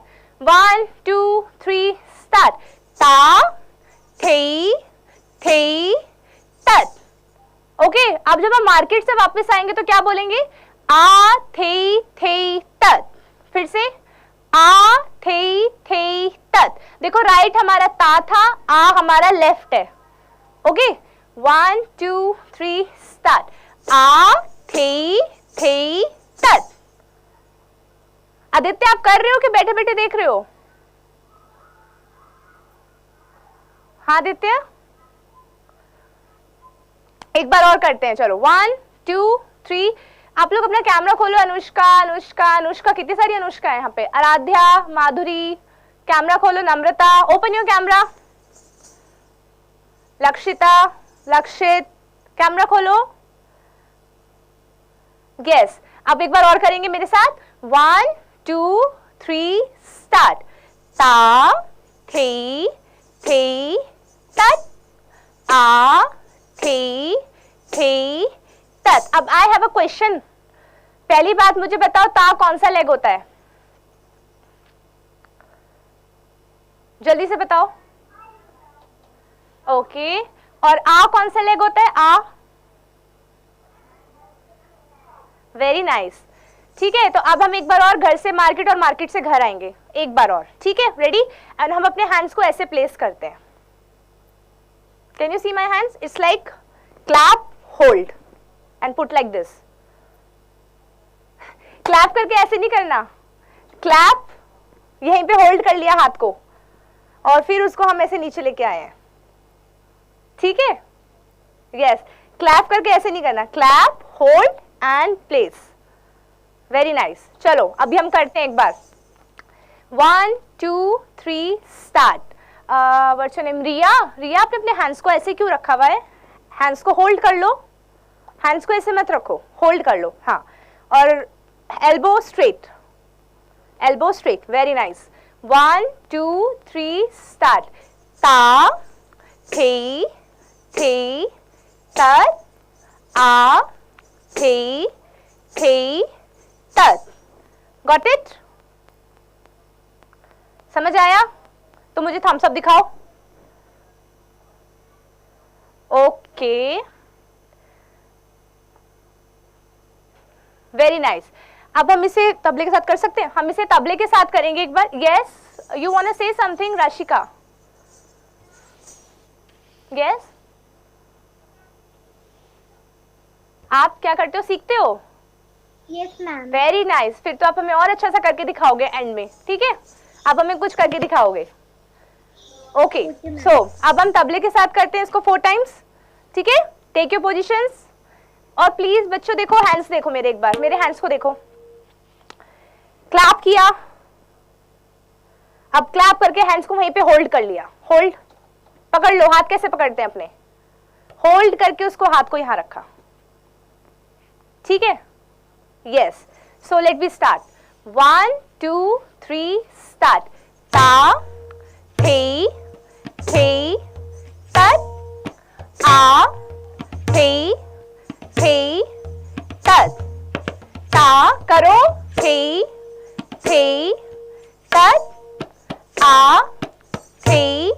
[SPEAKER 2] 1 2 3 स्टार्ट। ता थे तत। ओके, अब जब हम मार्केट से वापस आएंगे तो क्या बोलेंगे, आ थे तत। फिर से आ थे तत। देखो राइट हमारा ता था, आ हमारा लेफ्ट है। Okay, 1 2 3 start. आ थे तत। आदित्य आप कर रहे हो कि बैठे बैठे देख रहे हो? हाँ आदित्य, एक बार और करते हैं, चलो 1 2 3। आप लोग अपना कैमरा खोलो। अनुष्का अनुष्का अनुष्का, कितनी सारी अनुष्का है यहाँ पे। आराध्या, माधुरी, कैमरा खोलो। नम्रता, ओपन योर कैमरा। लक्षिता, लक्षित, कैमरा खोलो। यस, अब एक बार और करेंगे मेरे साथ, 1 2 3 स्टार्ट। ता थे तत। आ थे तत। अब आई हैव अ क्वेश्चन। पहली बात मुझे बताओ, ता कौन सा लेग होता है, जल्दी से बताओ। ओके, और आ कौन सा लेग होता है, आ? वेरी नाइस, ठीक है। तो अब हम एक बार और घर से मार्केट और मार्केट से घर आएंगे, एक बार और, ठीक है। रेडी? एंड हम अपने हैंड्स को ऐसे प्लेस करते हैं। Can you see my hands? It's like clap, hold and put like this. Clap करके ऐसे नहीं करना, क्लैप यहीं पे होल्ड कर लिया हाथ को, और फिर उसको हम ऐसे नीचे लेके आए हैं, ठीक है। यस, क्लैप करके ऐसे नहीं करना, clap, hold and place. Very nice. चलो अभी हम करते हैं एक बार, 1 2 3 start. What's your name? Riya. Riya, आपने अपने हैंड्स को ऐसे क्यों रखा हुआ है? हैंड्स को होल्ड कर लो, हैंड्स को ऐसे मत रखो, होल्ड कर लो, हाँ। और elbow straight, elbow straight. Very nice. 1 2 3 start. ता थे तत। आ थे तत। Got it? समझ आया? तो मुझे थम्स अप दिखाओ। Okay, very nice. अब हम इसे तबले के साथ कर सकते हैं, हम इसे तबले के साथ करेंगे एक बार। Yes, you want to say something Rashika? Yes, आप क्या करते हो, सीखते हो?
[SPEAKER 4] Yes ma'am.
[SPEAKER 2] वेरी नाइस, फिर तो आप हमें और अच्छा सा करके दिखाओगे एंड में, ठीक है? आप हमें कुछ करके दिखाओगे। ओके, सो अब हम तबले के साथ करते हैं इसको 4 टाइम्स, ठीक है? टेक योर पोजीशंस और प्लीज बच्चों देखो, हैंड्स देखो मेरे, एक बार मेरे हैंड्स को देखो। क्लैप किया, अब क्लैप करके हैंड्स को वहीं पे होल्ड कर लिया। होल्ड, पकड़ लो, हाथ कैसे पकड़ते हैं अपने, होल्ड करके उसको हाथ को यहां रखा, ठीक है? Yes, so let be start. 1 2 3 start. ता थे थे तत आ थे थे तत। ता करो, थे थे तत आ थे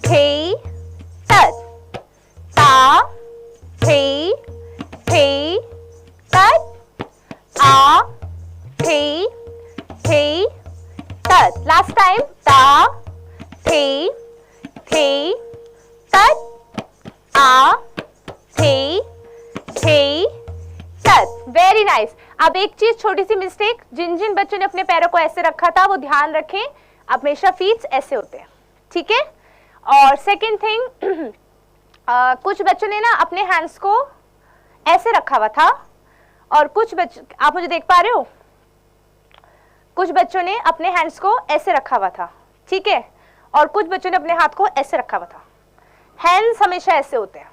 [SPEAKER 2] थे तत। ता थे थे तत आ थे थे तत। Last time. ता थे थे तत आ थे थे तत। Very nice. अब एक चीज, छोटी सी मिस्टेक, जिन जिन बच्चों ने अपने पैरों को ऐसे रखा था वो ध्यान रखें, हमेशा फीट ऐसे होते हैं, ठीक है? और सेकंड थिंग, कुछ बच्चों ने ना अपने हैंड्स को ऐसे रखा हुआ था और कुछ बच्चों, आप मुझे देख पा रहे हो, कुछ बच्चों ने अपने हैंड्स को ऐसे रखा हुआ था, ठीक है? और कुछ बच्चों ने अपने हाथ को ऐसे रखा हुआ था। हैंड्स हमेशा ऐसे होते हैं,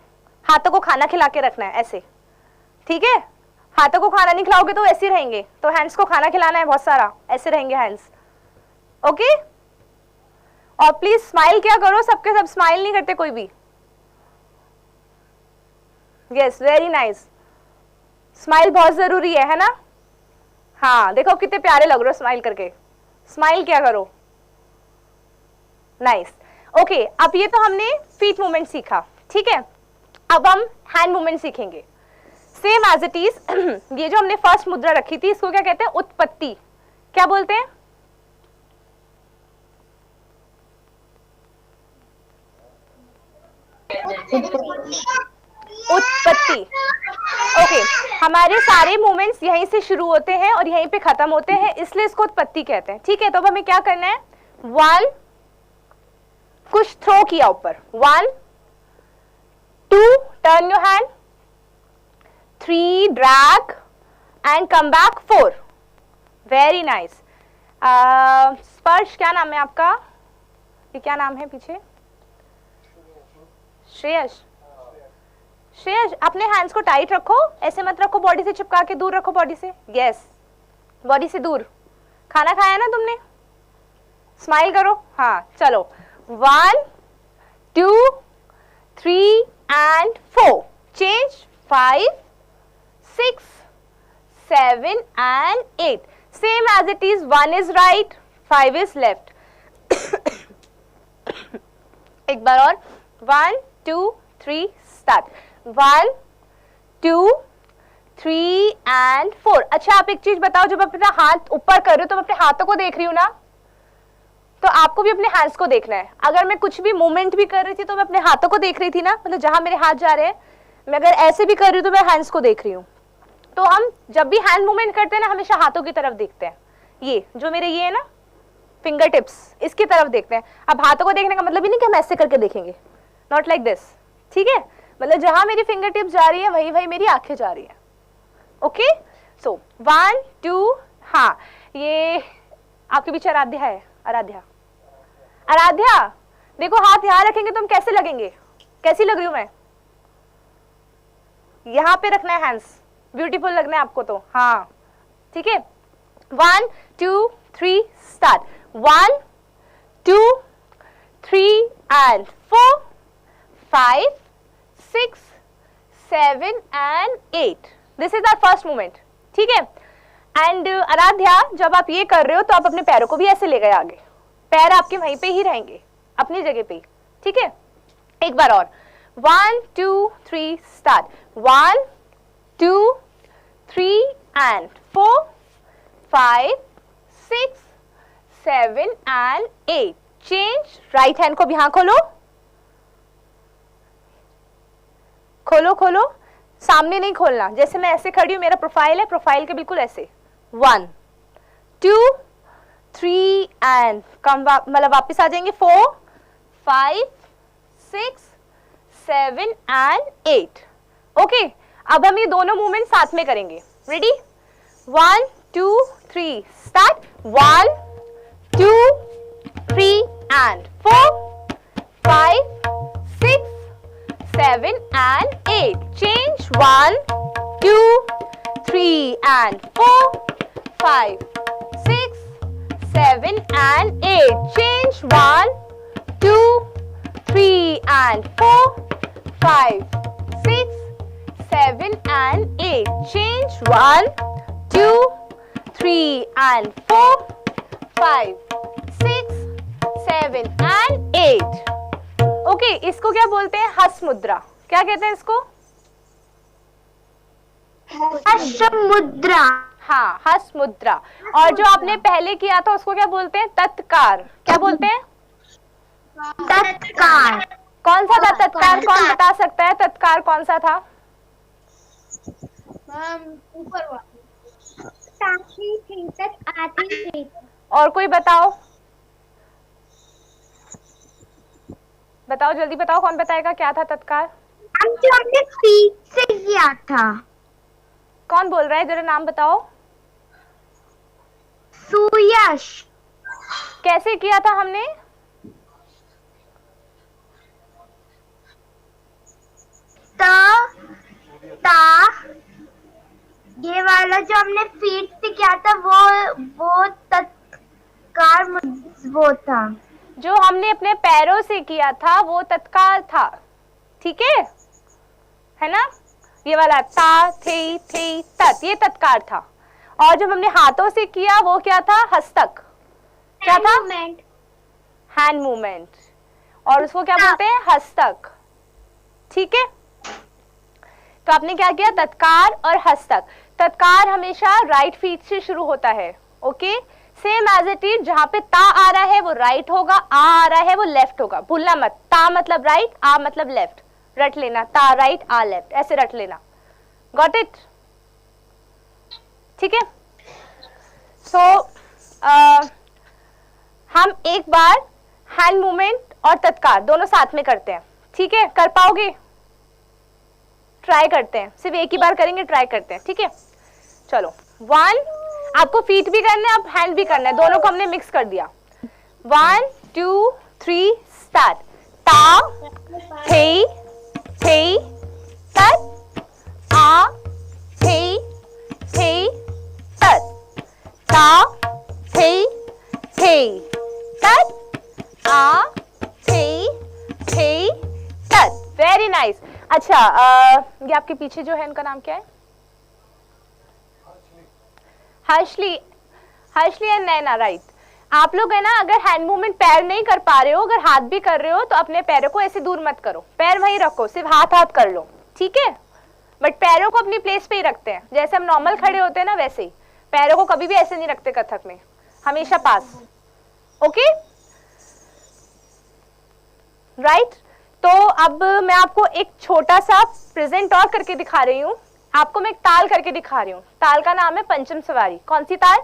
[SPEAKER 2] हाथों को खाना खिला के रखना है ऐसे, ठीक है? हाथों को खाना नहीं खिलाओगे तो ऐसे रहेंगे, तो हैंड्स को खाना खिलाना है बहुत सारा, ऐसे रहेंगे हैंड्स, ओके? और प्लीज स्माइल क्या करो, सबके सब स्माइल नहीं करते कोई भी। यस, वेरी नाइस, स्माइल बहुत जरूरी है ना? हाँ, देखो कितने प्यारे लग रहे हो स्माइल करके, स्माइल क्या करो। Nice, okay. अब ये तो हमने फीट मूवमेंट सीखा, ठीक है? अब हम हैंड मूवमेंट सीखेंगे, सेम एज इट इज। ये जो हमने फर्स्ट मुद्रा रखी थी, इसको क्या कहते हैं? उत्पत्ति। क्या बोलते हैं? उत्पत्ति। ओके, हमारे सारे मूवमेंट्स यहीं से शुरू होते हैं और यहीं पे खत्म होते हैं, इसलिए इसको उत्पत्ति कहते हैं, ठीक है? तो अब हमें क्या करना है? 1, कुछ थ्रो किया ऊपर, 1 2 turn your hand, 3 drag and come back, 4। Very nice. स्पर्श, क्या नाम है आपका? ये क्या नाम है पीछे? श्रेयस। श्रेयस, अपने हैंड्स को टाइट रखो, ऐसे मत रखो, बॉडी से चिपका के, दूर रखो बॉडी से। यस, बॉडी से दूर। खाना खाया ना तुमने? स्माइल करो। हाँ, चलो, 1 2 3 and 4. Change. 5 6 7 and 8. Same as it is. 1 is right, 5 is left. एक बार और, 1 2 3 start. 1 2 3 and 4. अच्छा, आप एक चीज बताओ, जब अपना हाथ ऊपर कर रहे हो तो अपने हाथों को देख रही हूँ ना, तो आपको भी अपने हैंड्स को देखना है। अगर मैं कुछ भी मूवमेंट भी कर रही थी तो मैं अपने हाथों को देख रही थी ना, मतलब जहां मेरे हाथ जा रहे हैं, मैं अगर ऐसे भी कर रही हूँ तो मैं हैंड्स को देख रही हूँ। तो हम जब भी हैंड मूवमेंट करते हैं ना, हमेशा हाथों की तरफ देखते हैं। ये जो मेरे ये है ना फिंगर टिप्स, इसकी तरफ देखते हैं। अब हाथों को देखने का मतलब ही नहीं कि हम ऐसे करके देखेंगे, नॉट लाइक दिस, ठीक है? मतलब जहां मेरी फिंगर टिप्स जा रही है वही वही मेरी आंखें जा रही है। ओके, सो 1 2, हाँ, ये आपके पीछे आराध्या है। आराध्या, आराध्या देखो, हाथ यहाँ रखेंगे तो हम कैसे लगेंगे? कैसी लग रही हूं मैं? यहाँ पे रखना है हैंड्स, ब्यूटीफुल लगना है आपको तो। हाँ, ठीक है। 1 2 3 start. 1 2 3 and 4 5 6 7 and 8. This is our first movement, ठीक है? एंड आराध्या, जब आप ये कर रहे हो तो आप अपने पैरों को भी ऐसे ले गए आगे, पैर आपके वहीं पे ही रहेंगे, अपनी जगह पे, ठीक है? एक बार और, 1 2 3 start. 1 2 3 and 4 5, 6, 7 and 8. Change right hand को भी यहाँ खोलो, खोलो खोलो, सामने नहीं खोलना, जैसे मैं ऐसे खड़ी हूँ, मेरा प्रोफाइल है, प्रोफाइल के बिल्कुल ऐसे. 1, 2, 3 एंड कम, मतलब वापस आ जाएंगे. 4, 5, 6, 7 एंड 8. ओके, अब हम ये दोनों मूवमेंट साथ में करेंगे. Ready? 1, 2, 3 start. 1, 2, 3 and 4, 5, 6, 7 and 8. Change. 1, 2, 3 and 4, 5, 6, 7 and 8. Change. 1, 2, 3 and 4, 5, 6, 7 and 8. Change. 1, 2, 3 and 4, 5, 6, 7 and 8. Okay, इसको क्या बोलते हैं? हस्त मुद्रा. क्या कहते हैं इसको?
[SPEAKER 4] हस्त मुद्रा.
[SPEAKER 2] हाँ, हस्त मुद्रा. और जो आपने पहले किया था उसको क्या बोलते हैं? तत्कार. क्या बोलते हैं?
[SPEAKER 4] तत्कार.
[SPEAKER 2] कौन सा था तत्कार? कौन बता सकता है तत्कार कौन सा था?
[SPEAKER 4] ऊपर वाला.
[SPEAKER 2] और कोई बताओ, बताओ जल्दी बताओ, कौन बताएगा क्या था तत्कार?
[SPEAKER 4] हम जो हमने फीट से किया था.
[SPEAKER 2] कौन बोल रहा है? जरा नाम बताओ.
[SPEAKER 4] सुयश.
[SPEAKER 2] कैसे किया था हमने?
[SPEAKER 4] ये वाला जो हमने फीट से किया था वो तत्कार वो था.
[SPEAKER 2] जो हमने अपने पैरों से किया था वो तत्कार था. ठीक है ना? ये वाला ता थे तत्, ये तत्कार था. और जब हमने हाथों से किया वो क्या था? हस्तक. क्या था? Hand movement. और उसको क्या बोलते हैं? हस्तक. ठीक है, तो आपने क्या किया? तत्कार और हस्तक. तत्कार हमेशा राइट फीट से शुरू होता है. Okay, same as it is. जहां पे ता आ रहा है वो राइट होगा, आ रहा है वो लेफ्ट होगा. भूलना मत. ता मतलब राइट, आ मतलब लेफ्ट. रट लेना, ता राइट, आ लेफ्ट, ऐसे रट लेना. Got it? ठीक है. सो हम एक बार हैंड मूवमेंट और तत्कार दोनों साथ में करते हैं. ठीक है, कर पाओगे? ट्राई करते हैं, सिर्फ एक ही बार करेंगे, ट्राई करते हैं. ठीक है, चलो. 1, आपको फीट भी करना है, अब हैंड भी करना है, दोनों को हमने मिक्स कर दिया. 1, 2, 3 स्टार्ट. ता थे तत्, आ थे तत्, ता थे तत्, आ थे तत्. Very nice. अच्छा, ये आपके पीछे जो है इनका नाम क्या है? हर्षली एंड नैना. राइट. आप लोग है ना, अगर हैंड मूवमेंट पैर नहीं कर पा रहे हो, अगर हाथ भी कर रहे हो, तो अपने पैरों को ऐसे दूर मत करो, पैर वहीं रखो, सिर्फ हाथ कर लो. ठीक है, बट पैरों को अपनी प्लेस पे ही रखते हैं. जैसे हम नॉर्मल खड़े होते हैं ना, वैसे ही पैरों को कभी भी ऐसे नहीं रखते कथक में, हमेशा पास. Okay, right. तो अब मैं आपको एक छोटा सा प्रेजेंट और करके दिखा रही हूँ. आपको मैं एक ताल करके दिखा रही हूँ. ताल का नाम है पंचम सवारी. कौन सी ताल?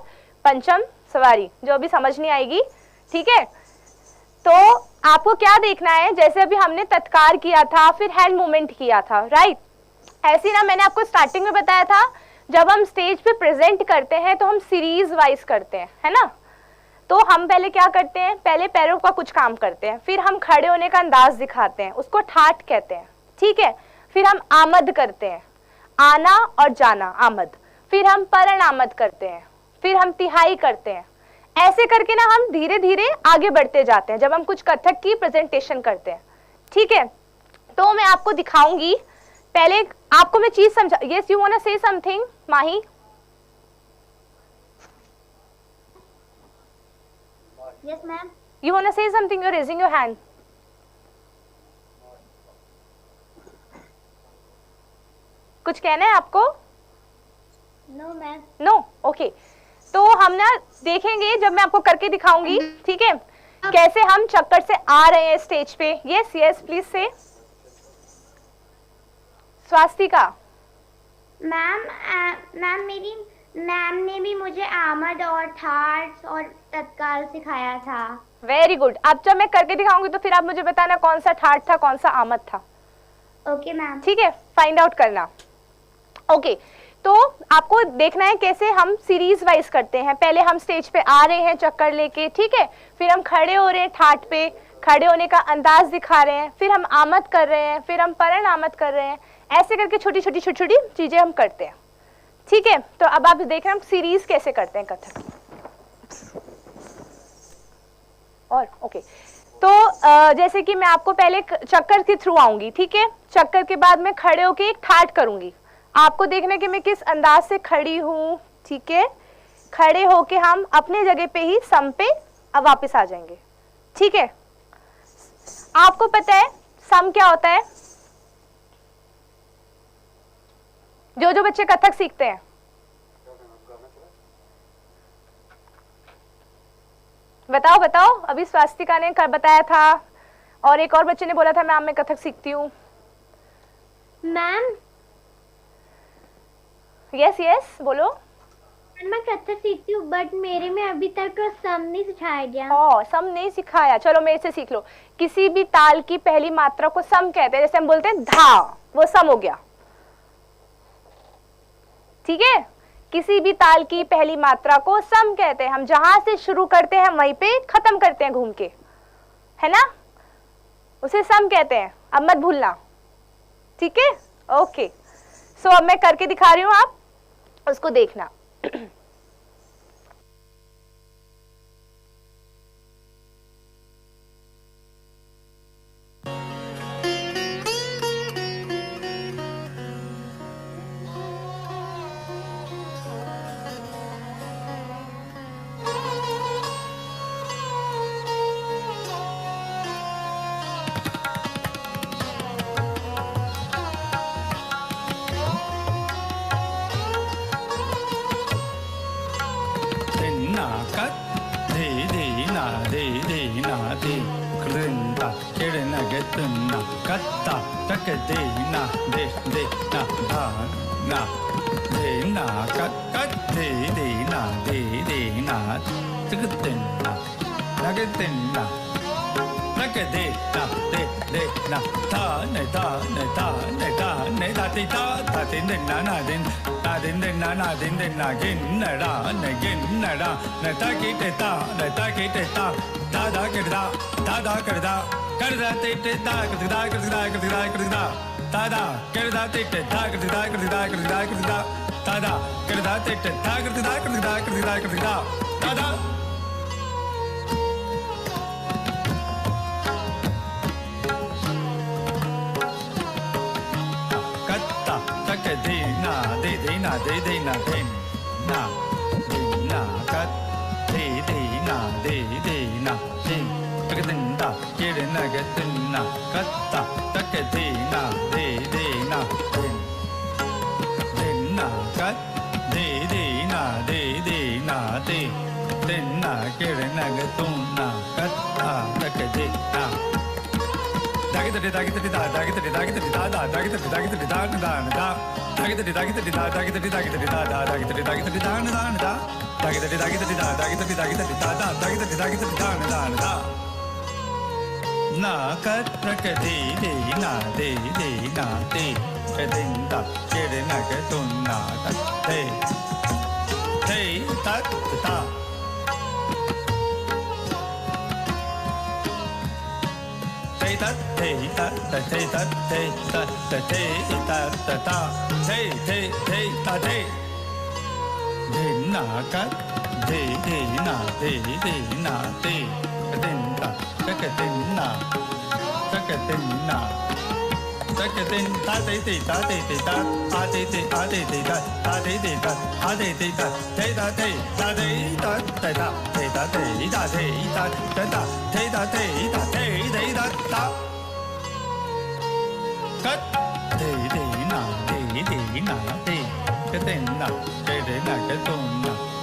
[SPEAKER 2] पंचम सवारी, जो अभी समझ नहीं आएगी. ठीक है, तो आपको क्या देखना है? जैसे अभी हमने तत्कार किया था, फिर हैंड मूवमेंट किया था, राइट? ऐसे ना, मैंने आपको स्टार्टिंग में बताया था, जब हम स्टेज पे प्रेजेंट करते हैं तो हम सीरीज वाइज करते हैं, है ना? तो हम पहले क्या करते हैं? पहले पैरों का कुछ काम करते हैं, फिर हम खड़े होने का अंदाज दिखाते हैं, उसको ठाठ कहते हैं. ठीक है, फिर हम आमद करते हैं, आना और जाना, आमद. फिर हम परणामद करते हैं, फिर हम तिहाई करते हैं. ऐसे करके ना हम धीरे धीरे आगे बढ़ते जाते हैं जब हम कुछ कथक की प्रेजेंटेशन करते हैं. ठीक है, तो मैं आपको दिखाऊंगी. पहले आपको मैं चीज समझा. Yes, you want to say something, Mahi?
[SPEAKER 3] Yes, ma'am.
[SPEAKER 2] You want to say something? You're raising your hand. कुछ कहना है आपको?
[SPEAKER 3] No, ma'am.
[SPEAKER 2] No? Okay. तो हम ना देखेंगे जब मैं आपको करके दिखाऊंगी, ठीक है, कैसे हम चक्कर से आ रहे हैं स्टेज पे। यस यस प्लीज से। स्वास्तिका।
[SPEAKER 4] मैम मेरी मैम ने भी मुझे आमद और थाट्स और तत्काल सिखाया था।
[SPEAKER 2] Very good. अब जब मैं करके दिखाऊंगी तो फिर आप मुझे बताना कौन सा ठाट था, कौन सा आमद था।
[SPEAKER 4] Okay ma'am.
[SPEAKER 2] ठीक है, फाइंड आउट करना। ओके, तो आपको देखना है कैसे हम सीरीज वाइज करते हैं। पहले हम स्टेज पे आ रहे हैं चक्कर लेके, ठीक है, फिर हम खड़े हो रहे हैं ठाट पे, खड़े होने का अंदाज दिखा रहे हैं, फिर हम आमद कर रहे हैं, फिर हम परण आमद कर रहे हैं। ऐसे करके छोटी छोटी छोटी छोटी चीजें हम करते हैं। ठीक है, तो अब आप देख रहे हैं हम सीरीज कैसे करते हैं कथक। और ओके, तो जैसे कि मैं आपको पहले चक्कर के थ्रू आऊंगी, ठीक है, चक्कर के बाद मैं खड़े होके एक ठाट करूंगी। आपको देखना है कि मैं किस अंदाज से खड़ी हूं, ठीक है। खड़े होके हम अपने जगह पे ही सम पे अब वापस आ जाएंगे, ठीक है। आपको पता है सम क्या होता है? जो बच्चे कथक सीखते हैं, बताओ बताओ। अभी स्वास्तिका ने बताया था और एक और बच्चे ने बोला था मैम मैं कथक सीखती हूँ।
[SPEAKER 4] मैम
[SPEAKER 2] यस यस बोलो।
[SPEAKER 4] मैं कथक सीखती हूँ बट मेरे में अभी तक सम नहीं सिखाया गया।
[SPEAKER 2] सम नहीं सिखाया, चलो मेरे से सीख लो। किसी भी ताल की पहली मात्रा को सम कहते हैं। जैसे हम बोलते हैं धा, वो सम हो गया, ठीक है। किसी भी ताल की पहली मात्रा को सम कहते हैं। हम जहां से शुरू करते हैं वहीं पे खत्म करते हैं घूम के, है ना, उसे सम कहते हैं। अब मत भूलना, ठीक है। ओके, सो अब मैं करके दिखा रही हूं, आप उसको देखना।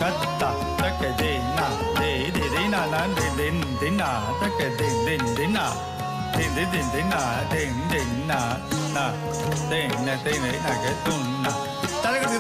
[SPEAKER 6] katta taka dina de dina na dina taka dina dina dina na dina ke tunna talaga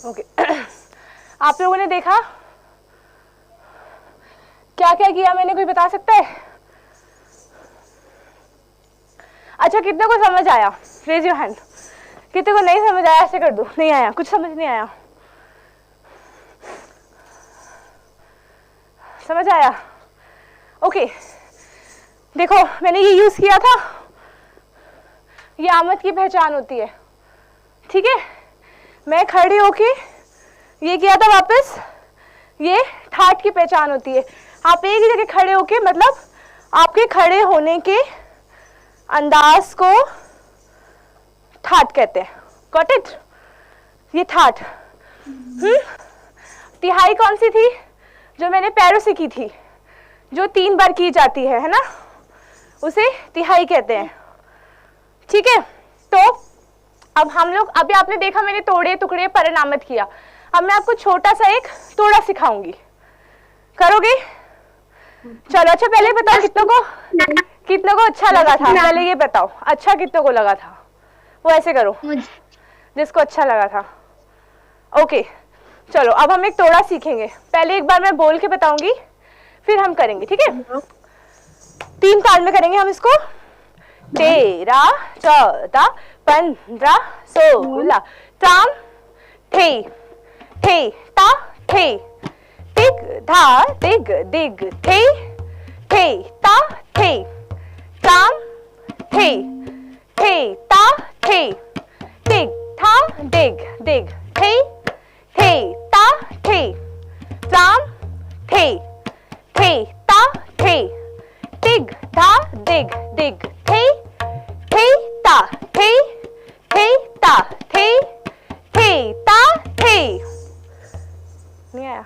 [SPEAKER 2] okay आप लोगों ने देखा क्या क्या किया मैंने, कोई बता सकता है? अच्छा कितने को समझ आया? Raise your hand. कितने को नहीं समझ आया? ऐसे कर दो। नहीं आया, कुछ समझ नहीं आया। समझ आया? ओके देखो मैंने ये यूज किया था, ये आमद की पहचान होती है, ठीक है। मैं खड़ी होके ये किया था, वापस ये ठाट की पहचान होती है। आप एक ही जगह खड़े होके, मतलब आपके खड़े होने के अंदाज को ठाट कहते हैं। Got it? ये ठाट। तिहाई कौन सी थी? जो मैंने पैरों से की थी, जो 3 बार की जाती है ना, उसे तिहाई कहते हैं, ठीक है। तो अब हम लोग, अभी आपने देखा मैंने तोड़े टुकड़े परिणामित किया, अब मैं आपको छोटा सा एक तोड़ा सिखाऊंगी, करोगे? चलो अच्छा पहले बताओ कितनों को अच्छा लगा था, पहले ये बताओ अच्छा कितनों को लगा था, वो ऐसे करो जिसको अच्छा लगा था। ओके चलो अब हम एक तोड़ा सीखेंगे, पहले एक बार मैं बोल के बताऊंगी फिर हम करेंगे, ठीक है। 3 ताल में करेंगे हम इसको। 13 14 15 16 ताम थे थे ता थे तिग धा दिग दिग थे थे ता थे ताम थे थे ता थे तिग था दिग दिग थे थे ता थे ताम थे थे ता थे तिग धा दिग दिग थे ता थे ता थे ता थे। नहीं आया?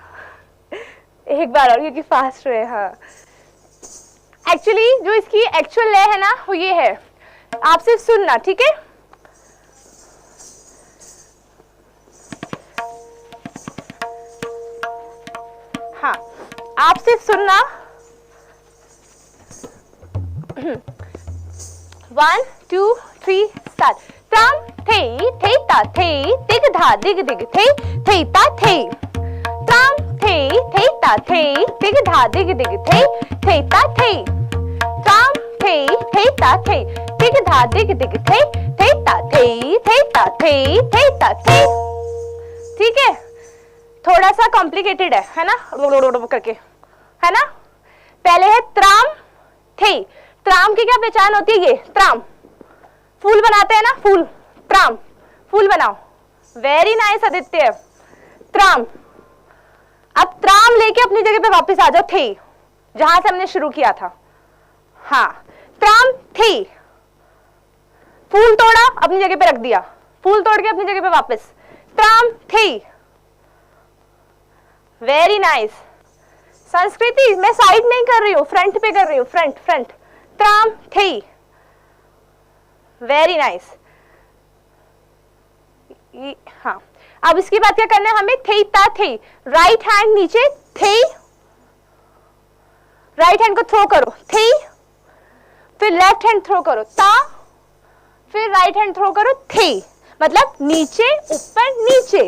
[SPEAKER 2] एक बार और क्योंकि फास्ट हुए। हाँ एक्चुअली जो इसकी एक्चुअल लय है ना वो ये है, आप सिर्फ सुनना, ठीक है। हाँ आप सिर्फ सुनना। 1 2 3 स्टार्ट। ताम थे ता थे दिग धा दिग दिग थे ता थे ताम थे ता थे दिग धा दिग दिग थे ता थे ताम थे ता थे दिग धा दिग दिग थे ता थे ता थे। ठीक है, थोड़ा सा कॉम्प्लिकेटेड है ना, करके है ना। पहले है त्राम थे, त्राम की क्या पहचान होती है? ये त्राम फूल बनाते हैं ना, फूल, त्राम फूल बनाओ। वेरी नाइस आदित्य, त्राम। अब त्राम लेके अपनी जगह पे वापस आ जाओ, थे जहां से हमने शुरू किया था। हाँ त्राम थे, फूल तोड़ा अपनी जगह पे रख दिया, फूल तोड़ के अपनी जगह पे वापस, त्राम थे। वेरी नाइस संस्कृति, मैं साइड नहीं कर रही हूं, फ्रंट पे कर रही हूं, फ्रंट फ्रंट। त्राम थे, वेरी नाइस। हाँ अब इसके बाद क्या करना है हमें? थे ता थे, राइट हैंड नीचे, थे राइट हैंड को थ्रो करो, थे, फिर लेफ्ट हैंड थ्रो करो, ता, फिर राइट हैंड थ्रो करो, थे। मतलब नीचे ऊपर नीचे।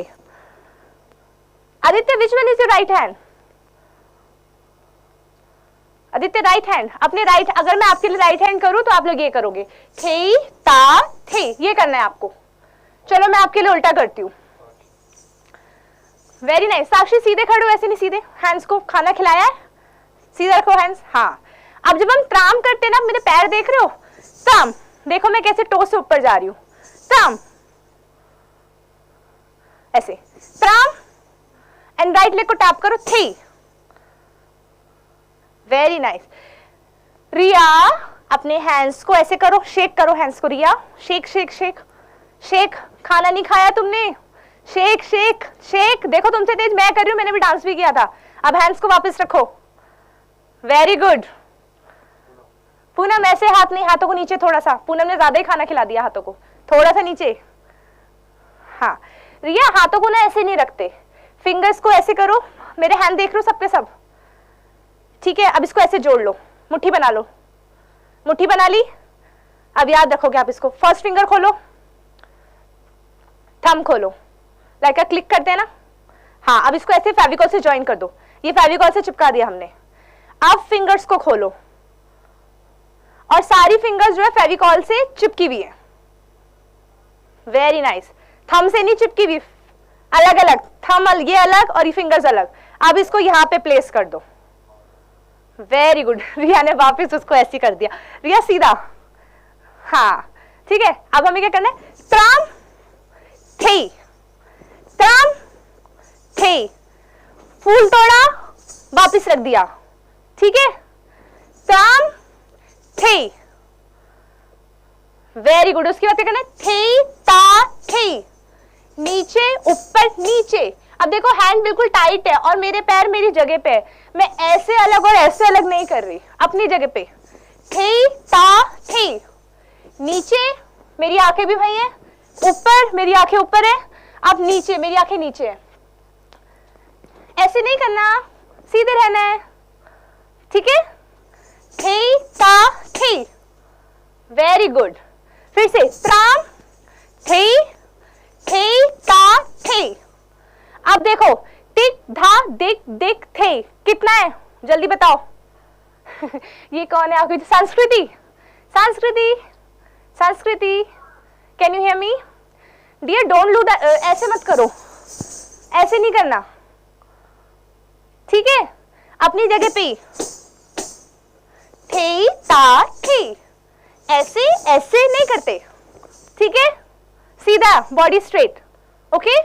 [SPEAKER 2] Aditya which one is your right hand? Aditya right hand, अपने राइट, अगर मैं आपके लिए राइट हैंड करूं तो आप लोग ये करोगे, थे ता थे, ये करना है आपको। चलो मैं आपके लिए उल्टा करती हूँ। Very nice. साक्षी सीधे खड़े हो, ऐसे नहीं, सीधे हैंड्स को, खाना खिलाया है, सीधे रखो हैंड्स। हाँ अब जब हम त्राम करते हैं ना, मेरे पैर देख रहे हो, त्राम, देखो मैं कैसे टो से ऊपर जा रही हूँ, त्राम, ऐसे त्राम, एंड राइट लेग को टैप करो, थे। Very nice. रिया अपने हैंड्स को ऐसे करो, शेक करो हैंड्स को, रिया शेक शेक शेक शेक। खाना नहीं खाया तुमने, शेक शेक शेक। देखो तुमसे तेज मैं कर रही हूं, मैंने भी डांस भी किया था। अब हैंड्स को वापस रखो, वेरी गुड। पूनम ऐसे हाथ नहीं, हाथों को नीचे थोड़ा सा, पूनम ने ज्यादा ही खाना खिला दिया, हाथों को थोड़ा सा नीचे। हाँ रिया हाथों को ना ऐसे नहीं रखते, फिंगर्स को ऐसे करो, मेरे हैंड देख रहे हो सबके सब, ठीक है। अब इसको ऐसे जोड़ लो, मुट्ठी बना लो, मुट्ठी बना ली। अब याद रखोगे आप इसको, फर्स्ट फिंगर खोलो, थंब खोलो, लाइक का क्लिक करते हैं ना। हाँ अब इसको ऐसे फेविकॉल से ज्वाइन कर दो, ये फेविकॉल से चिपका दिया हमने। अब फिंगर्स को खोलो और सारी फिंगर्स जो है फेविकॉल से चिपकी हुई है। Very nice. थंब से नहीं चिपकी हुई, अलग अलग, थंब ये अलग और ये फिंगर्स अलग। अब इसको यहाँ पे प्लेस कर दो, वेरी गुड, रिया ने वापस उसको ऐसे कर दिया। रिया सीधा, हाँ ठीक है। अब हमें क्या करना है, त्राम थे, त्राम थे, फूल तोड़ा वापस रख दिया, ठीक है, त्राम थे, वेरी गुड। उसके बाद क्या करना है, थे ता थे, नीचे ऊपर नीचे। अब देखो हैंड बिल्कुल टाइट है और मेरे पैर मेरी जगह पे है, मैं ऐसे अलग और ऐसे अलग नहीं कर रही, अपनी जगह पे। थे ता थे, नीचे मेरी आंखें भी वही है, ऊपर मेरी आंखें ऊपर है, अब नीचे मेरी आंखें नीचे है। ऐसे नहीं करना, सीधे रहना है, ठीक है। थे ता थे, वेरी गुड। फिर से त्राम थे ता थे। अब देखो टिक धा दिक दिक थे, कितना है जल्दी बताओ। ये कौन है आपकी, Sanskriti, Sanskriti, Sanskriti, can you hear me dear, don't do that, ऐसे मत करो, ऐसे नहीं करना, ठीक है, अपनी जगह पे। थे ता थे, ऐसे ऐसे नहीं करते, ठीक है, सीधा बॉडी स्ट्रेट, ओके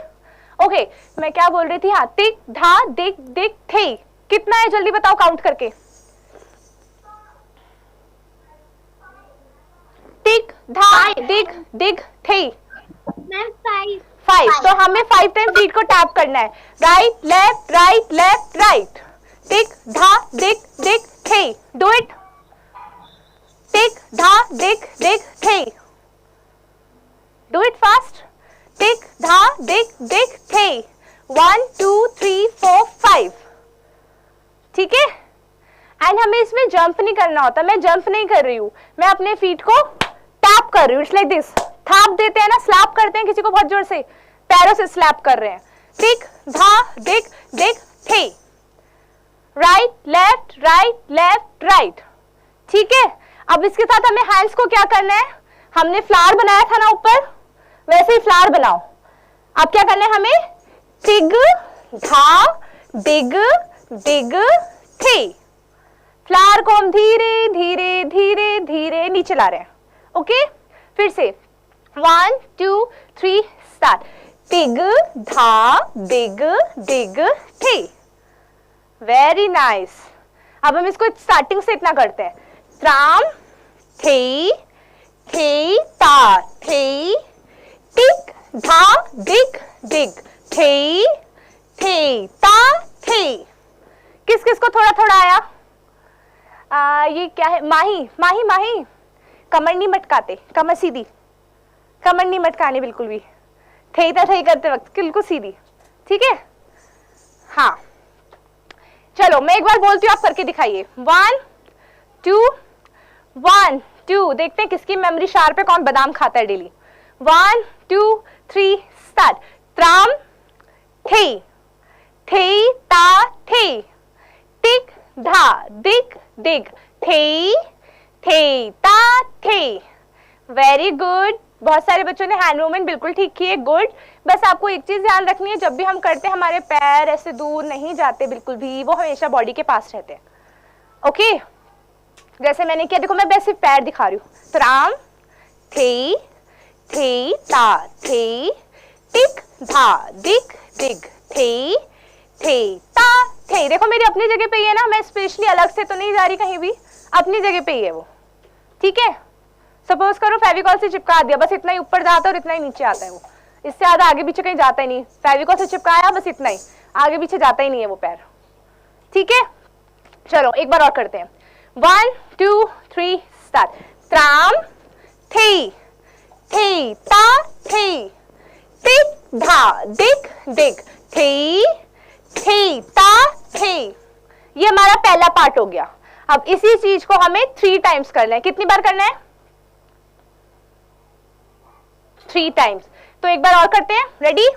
[SPEAKER 2] ओके। मैं क्या बोल रही थी, हाँ, टिक धा दिक दिक थे, कितना है जल्दी बताओ काउंट करके। टिक धा दिक दिक थे,
[SPEAKER 4] मैम 5
[SPEAKER 2] 5, तो हमें 5 टाइम फीट को टैप करना है, right left right left right. टिक धा दिक दिक थे, डू इट, टिक धा दिक दिक थे, डू इट फास्ट, टिक धा दिक दिक थे, 1 2 3 4 5, ठीक है। एंड हमें इसमें जंप नहीं करना होता, मैं जंप नहीं कर रही हूं, मैं अपने फीट को टैप कर रही हूँ, इट्स लाइक दिस, थाप देते हैं ना, स्लैप करते हैं किसी को बहुत जोर से, पैरों से स्लैप कर रहे हैं। टिक धा दिक दिक थे, राइट लेफ्ट राइट, ठीक है। अब इसके साथ हमें हैंड्स को क्या करना है, हमने फ्लावर बनाया था ना ऊपर, वैसे ही फ्लावर बनाओ। अब क्या करना है हमें, टिग धा दिग दिग थे, फ्लावर को हम धीरे धीरे धीरे धीरे नीचे ला रहे हैं, ओके। फिर से 1 2 3 स्टार्ट, टिग धा दिग दिग थे, वेरी नाइस। अब हम इसको स्टार्टिंग से इतना करते हैं, त्राम थे ता थे, टिक धा दिग दिग थे ता थे। किस किस को थोड़ा थोड़ा आया, ये क्या है, माही माही माही, कमर नहीं मटकाते, कमर सीधी, कमर नहीं मटकानी बिल्कुल भी, थे ता थे करते वक्त बिल्कुल सीधी, ठीक है। हाँ चलो मैं एक बार बोलती हूँ, आप करके दिखाइए, 1 2 देखते हैं किसकी मेमोरी शार्प है, कौन बादाम खाता है डेली। 1 2 3 स्टार्ट, त्राम थे ता थे, टिक धा दिक दिग थे ता थे, वेरी गुड। बहुत सारे बच्चों ने हैंड मूवमेंट बिल्कुल ठीक किए, गुड। बस आपको एक चीज ध्यान रखनी है, जब भी हम करते हैं हमारे पैर ऐसे दूर नहीं जाते बिल्कुल भी, वो हमेशा बॉडी के पास रहते हैं, ओके। जैसे मैंने किया, देखो मैं बस सिर्फ पैर दिखा रही हूँ, त्राम थे ता थे, टिक धा दिक दिग थे ता थे। देखो मेरी अपनी जगह पे ही है ना, मैं स्पेशली अलग से तो नहीं जा रही कहीं भी, अपनी जगह पे ही है वो, ठीक है। सपोज करो फेविकॉल से चिपका दिया, बस इतना ही ऊपर जाता है और इतना ही नीचे आता है वो, इससे ज्यादा आगे पीछे कहीं जाता ही नहीं, फेविकॉल से चिपकाया बस इतना ही, आगे पीछे जाता ही नहीं है वो पैर, ठीक है। चलो एक बार और करते हैं, 1 2 3 स्टार्ट, त्राम थे ता थे, टिक धा दिक दिग थे ता थे। ये हमारा पहला पार्ट हो गया। अब इसी चीज को हमें 3 टाइम्स करना है, कितनी बार करना है, 3 टाइम्स। तो एक बार और करते हैं, रेडी,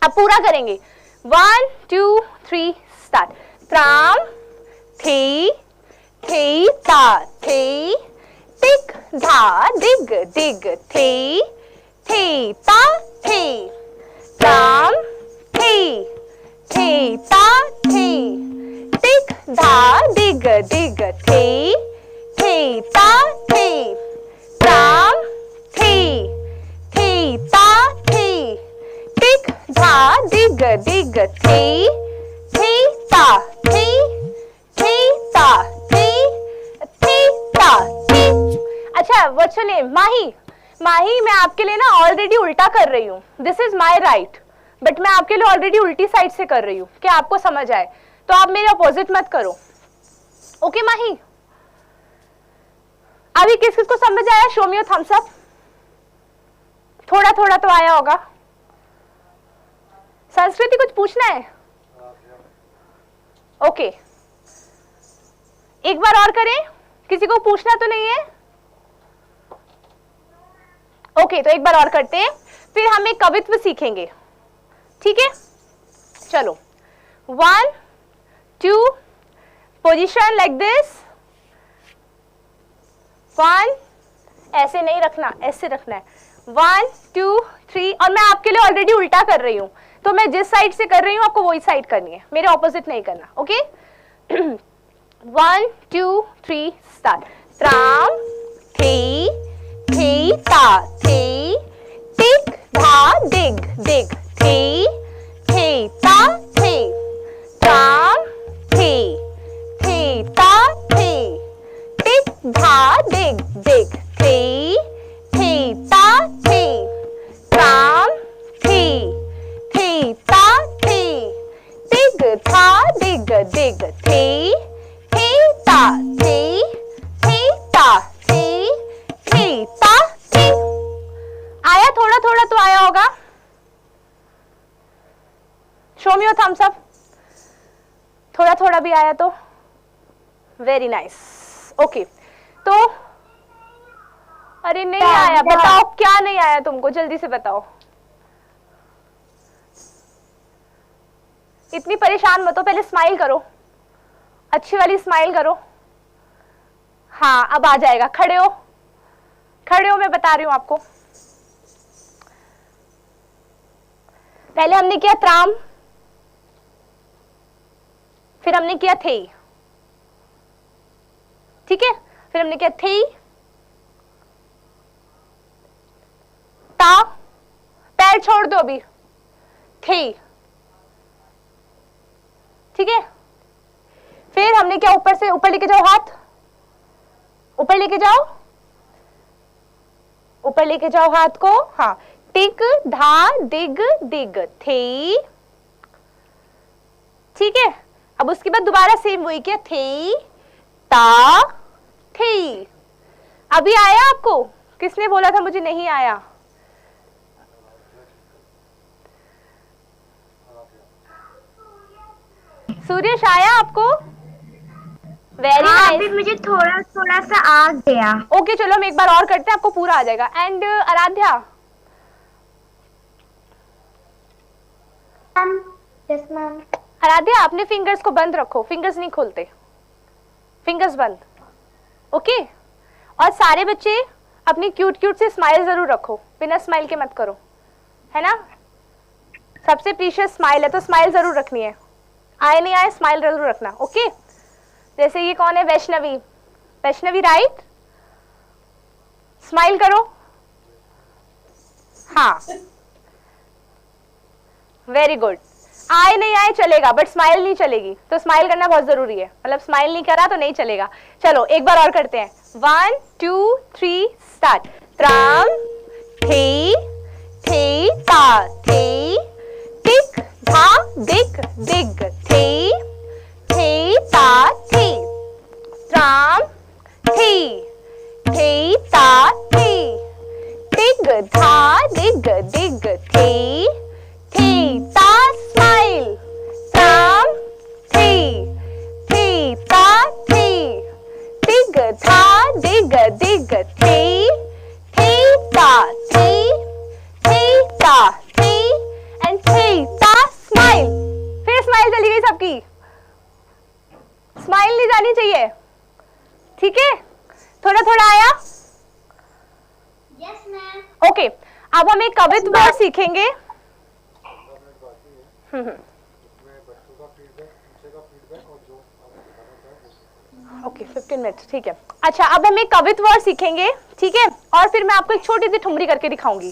[SPEAKER 2] अब पूरा करेंगे, 1 2 3 स्टार्ट, त्राम थे ता थे, टिक धा दिग दिग थे ता थे, त्राम थे ता थे, टिक धा दिग dig थे ता थे त्राम थे ता थे टिक धा dig dig थे ता थे ता थे। अच्छा, व्हाट्स योर नेम? माही। माही, मैं आपके लिए ना ऑलरेडी उल्टा कर रही हूँ, this is my right, but मैं आपके लिए ऑलरेडी उल्टी साइड से कर रही हूँ कि आपको समझ आए, तो आप मेरे अपोजिट मत करो। ओके माही, अभी किस किस को समझ आया? Show me your thumbs up. थोड़ा थोड़ा तो आया होगा। संस्कृति कुछ पूछना है? ओके, एक बार और करें, किसी को पूछना तो नहीं है? ओके, तो एक बार और करते हैं, फिर हम एक कवित्व सीखेंगे, ठीक है? चलो, 1 2 पोजीशन लाइक दिस, 1, ऐसे नहीं रखना, ऐसे रखना है, 1 2 3, और मैं आपके लिए ऑलरेडी उल्टा कर रही हूं, तो मैं जिस साइड से कर रही हूं आपको वही साइड करनी है, मेरे ऑपोजिट नहीं करना। Okay, 1 2 3 start. त्राम थे ता थे टिक धा dig dig थे ता थे त्राम थे ता थे टिक धा dig dig थे ता थे त्राम थे ता थे टिक धा dig dig थे ता थे ता थे ता थे। आया? थोड़ा थोड़ा तो आया होगा। Show me your thumbs up. थोड़ा थोड़ा भी आया तो वेरी नाइस। ओके, तो अरे नहीं आया, बताओ क्या नहीं आया तुमको, जल्दी से बताओ। इतनी परेशान मत हो, पहले स्माइल करो, अच्छी वाली स्माइल करो। हाँ, अब आ जाएगा। खड़े हो, खड़े हो, मैं बता रही हूं आपको। पहले हमने किया त्राम, फिर हमने किया थे, ठीक है? फिर हमने किया थे ता, पैर छोड़ दो अभी, थे, ठीक है? फिर हमने क्या, ऊपर से ऊपर लेके जाओ, हाथ ऊपर लेके जाओ, ऊपर लेके जाओ हाथ को। हाँ, टिक धा dig dig थे, ठीक है? अब उसके बाद दोबारा सेम वही किया, थे ता थे। अभी आया आपको? किसने बोला था मुझे नहीं आया? सूर्यश, आया आपको? Very nice.
[SPEAKER 4] अभी मुझे थोड़ा थोड़ा सा आ गया।
[SPEAKER 2] ओके, चलो हम एक बार और करते हैं, आपको पूरा आ जाएगा। And Aaradhya?
[SPEAKER 4] Yes ma'am.
[SPEAKER 2] Aaradhya, आपने फिंगर्स को बंद रखो, फिंगर्स नहीं खोलते, फिंगर्स बंद। ओके, और सारे बच्चे अपनी क्यूट क्यूट से स्माइल जरूर रखो, बिना स्माइल के मत करो, है ना? सबसे प्रीशियस स्माइल है, तो स्माइल जरूर रखनी है, आए नहीं आए स्माइल जरूर रखना। ओके, जैसे ये कौन है? वैष्णवी। वैष्णवी, राइट? स्माइल करो। हाँ, वेरी गुड। आए नहीं आए चलेगा, बट स्माइल नहीं चलेगी, तो स्माइल करना बहुत जरूरी है, मतलब स्माइल नहीं करा तो नहीं चलेगा। चलो एक बार और करते हैं, 1 2 3 स्टार्ट। त्राम थे ता थे टिक धा dig dig थे ता थे त्राम थे ता थे टिक धा dig dig थे ता स्माइल। त्राम थे ता थे टिक धा dig dig थे ता थे एंड थे ता स्माइल। फिर स्माइल चली गई सबकी, स्माइल नहीं जानी चाहिए, ठीक है? थोड़ा थोड़ा आया?
[SPEAKER 4] Yes ma'am.
[SPEAKER 2] ओके, अब हम एक कवित्व और सीखेंगे। ओके 15 मिनट्स, ठीक है। अच्छा, अब हम एक कवित्व और सीखेंगे, ठीक है, और फिर मैं आपको एक छोटी सी ठुमरी करके दिखाऊंगी।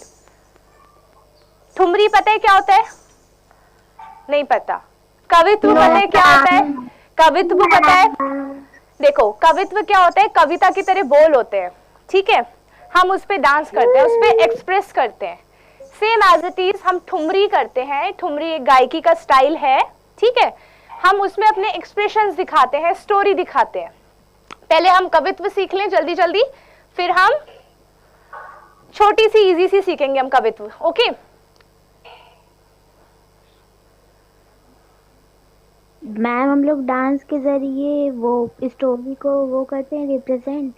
[SPEAKER 2] ठुमरी पता है क्या होता है? नहीं पता। कवित्व पता है क्या होता है? कवित्व पता है? देखो, कवित्व क्या होता है? कविता की तरह बोल होते हैं, ठीक है, हम उस पे डांस करते हैं, उस पे एक्सप्रेस करते हैं। सेम एज इट इज हम ठुमरी करते हैं। ठुमरी एक गायकी का स्टाइल है, ठीक है, हम उसमें अपने एक्सप्रेशंस दिखाते हैं, स्टोरी दिखाते हैं। पहले हम कवित्व सीख लें जल्दी जल्दी, फिर हम छोटी सी इजी सी सीखेंगे हम कवित्व। ओके,
[SPEAKER 3] मैम हम लोग डांस के जरिए वो स्टोरी को वो करते हैं, रिप्रेजेंट।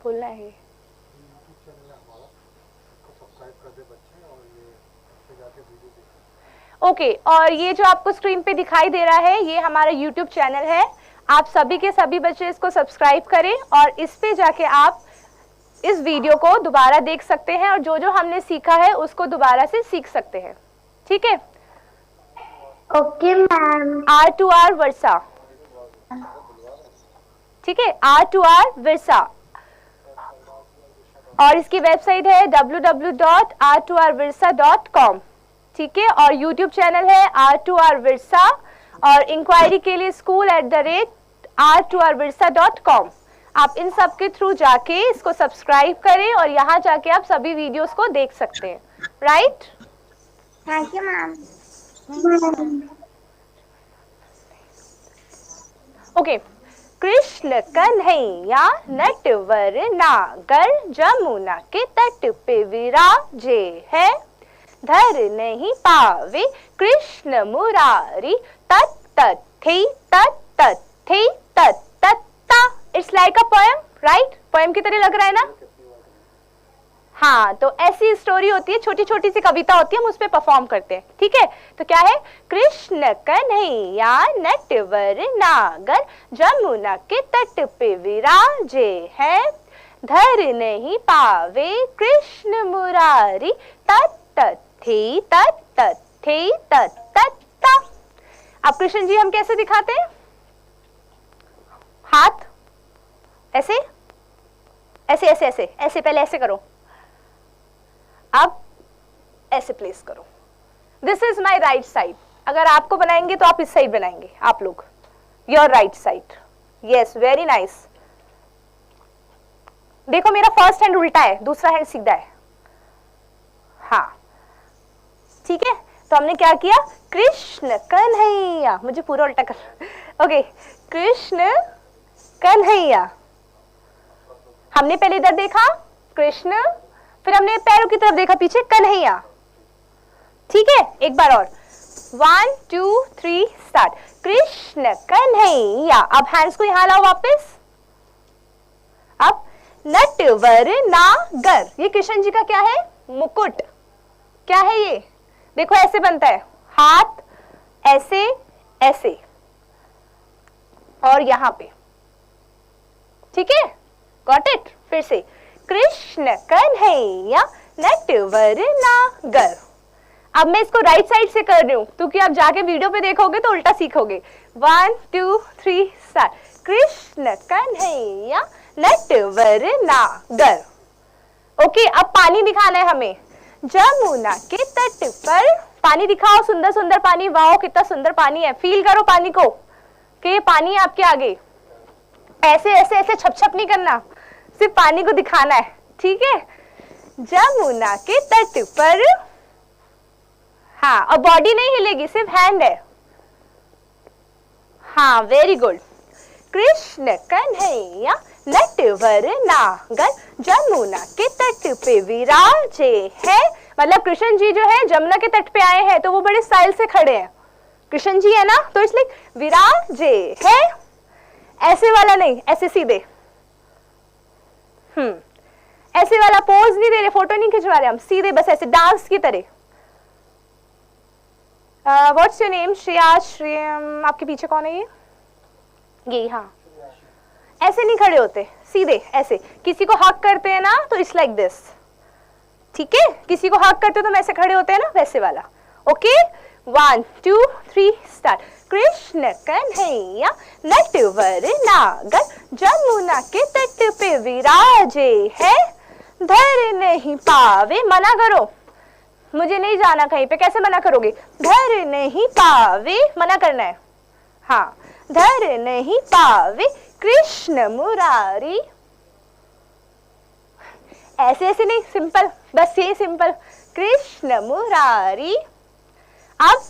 [SPEAKER 2] बोलना है। ओके, और ये जो आपको स्क्रीन पे दिखाई दे रहा है, ये हमारा YouTube चैनल है। आप सभी के सभी बच्चे इसको सब्सक्राइब करें और इस पे जाके आप इस वीडियो को दोबारा देख सकते हैं और जो जो हमने सीखा है उसको दोबारा से सीख सकते हैं, ठीक है।
[SPEAKER 4] Okay ma'am.
[SPEAKER 2] R2R वर्षा, ठीक है, R2R विरसा, और इसकी वेबसाइट है www.r2rvirsa.com, ठीक है, और YouTube चैनल है R2R विरसा, और इंक्वायरी के लिए school@r2rvirsa.com। आप इन सब के थ्रू जाके इसको सब्सक्राइब करें और यहाँ जाके आप सभी वीडियोस को देख सकते हैं, right.
[SPEAKER 4] Thank you ma'am.
[SPEAKER 2] Okay, Krishna Kanhaiya Natwar Nagar Jamuna के तट पे विराजे है, धर नहीं पावे कृष्ण मुरारी तत् तत् थे तत् तत् थे तत् तत्ता। It's like a poem, right? Poem की तरह लग रहा है ना? हाँ, तो ऐसी स्टोरी होती है, छोटी छोटी सी कविता होती है, हम उस पे परफॉर्म करते हैं, ठीक है। तो क्या है? कृष्ण कन्हैया नटवर नागर जमुना के तट पे विराजे है, धर नहीं पावे कृष्ण मुरारी तत् तत् थे तत् तत् थे तत् तत्ता। अब कृष्ण जी हम कैसे दिखाते हैं? हाथ ऐसे ऐसे ऐसे ऐसे ऐसे, पहले ऐसे करो, अब ऐसे प्लेस करो। This is my right side. अगर आपको बनाएंगे तो आप इस साइड बनाएंगे, आप लोग your right side. Yes, very nice. देखो मेरा फर्स्ट हैंड उल्टा है, दूसरा हैंड सीधा है। हाँ, ठीक है। तो हमने क्या किया? कृष्ण कन्हैया, मुझे पूरा उल्टा कर, ओके, कृष्ण कन्हैया। हमने पहले इधर देखा कृष्ण, फिर हमने पैरों की तरफ देखा पीछे, कन्हैया, ठीक है। एक बार और, 1 2 3 स्टार्ट। कृष्ण कन्हैया। अब हैंड्स को यहां लाओ वापस। अब नटवर नागर, ये कृष्ण जी का क्या है? मुकुट। क्या है ये? देखो ऐसे बनता है, हाथ ऐसे ऐसे और यहां पे, ठीक है, गॉट इट। फिर से, कृष्ण कन्हैया नटवर नागर। अब मैं इसको राइट साइड से कर रही हूं क्योंकि आप जाके वीडियो पे देखोगे तो उल्टा सीखोगे। 1 2 3 स्टार्ट। कृष्ण कन्हैया नटवर नागर। ओके, अब पानी दिखाना है हमें। जमुना के तट पर, पानी दिखाओ, सुंदर सुंदर पानी। वाओ, कितना सुंदर पानी है। फील करो पानी को कि ये पानी है आपके आगे। ऐसे ऐसे ऐसे छप छप नहीं करना, सिर्फ पानी को दिखाना है, ठीक है। जमुना के तट पर, हाँ, और बॉडी नहीं हिलेगी, सिर्फ हैंड है। हाँ, वेरी गुड। कृष्ण कन्हैया नटवर नागर जमुना के तट पे विराजे है। मतलब कृष्ण जी जो है जमुना के तट पे आए हैं तो वो बड़े स्टाइल से खड़े हैं। कृष्ण जी है ना, तो इसलिए विराजे है। ऐसे वाला नहीं, ऐसे सीधे। ऐसे वाला पोज नहीं दे रहे, फोटो नहीं खिंचवा रहे हम, सीधे बस ऐसे डांस की तरह। What's your name? Shreya. Shreyam, आपके पीछे कौन है? ये हाँ, ऐसे नहीं खड़े होते, सीधे ऐसे। किसी को हक करते हैं ना तो इट्स लाइक दिस, ठीक है। किसी को हक करते हो तो हम ऐसे खड़े होते हैं ना, वैसे वाला। Okay, 1 2 3 start. कृष्ण कन्हैया नटवर नागर जमुना के तट पे विराजे है, धर नहीं पावे। मना करो, मुझे नहीं जाना कहीं पे। कैसे मना करोगे? धर नहीं पावे, मना करना है। हाँ, धर नहीं पावे कृष्ण मुरारी। ऐसे ऐसे नहीं, सिंपल, बस ये सिंपल, कृष्ण मुरारी। अब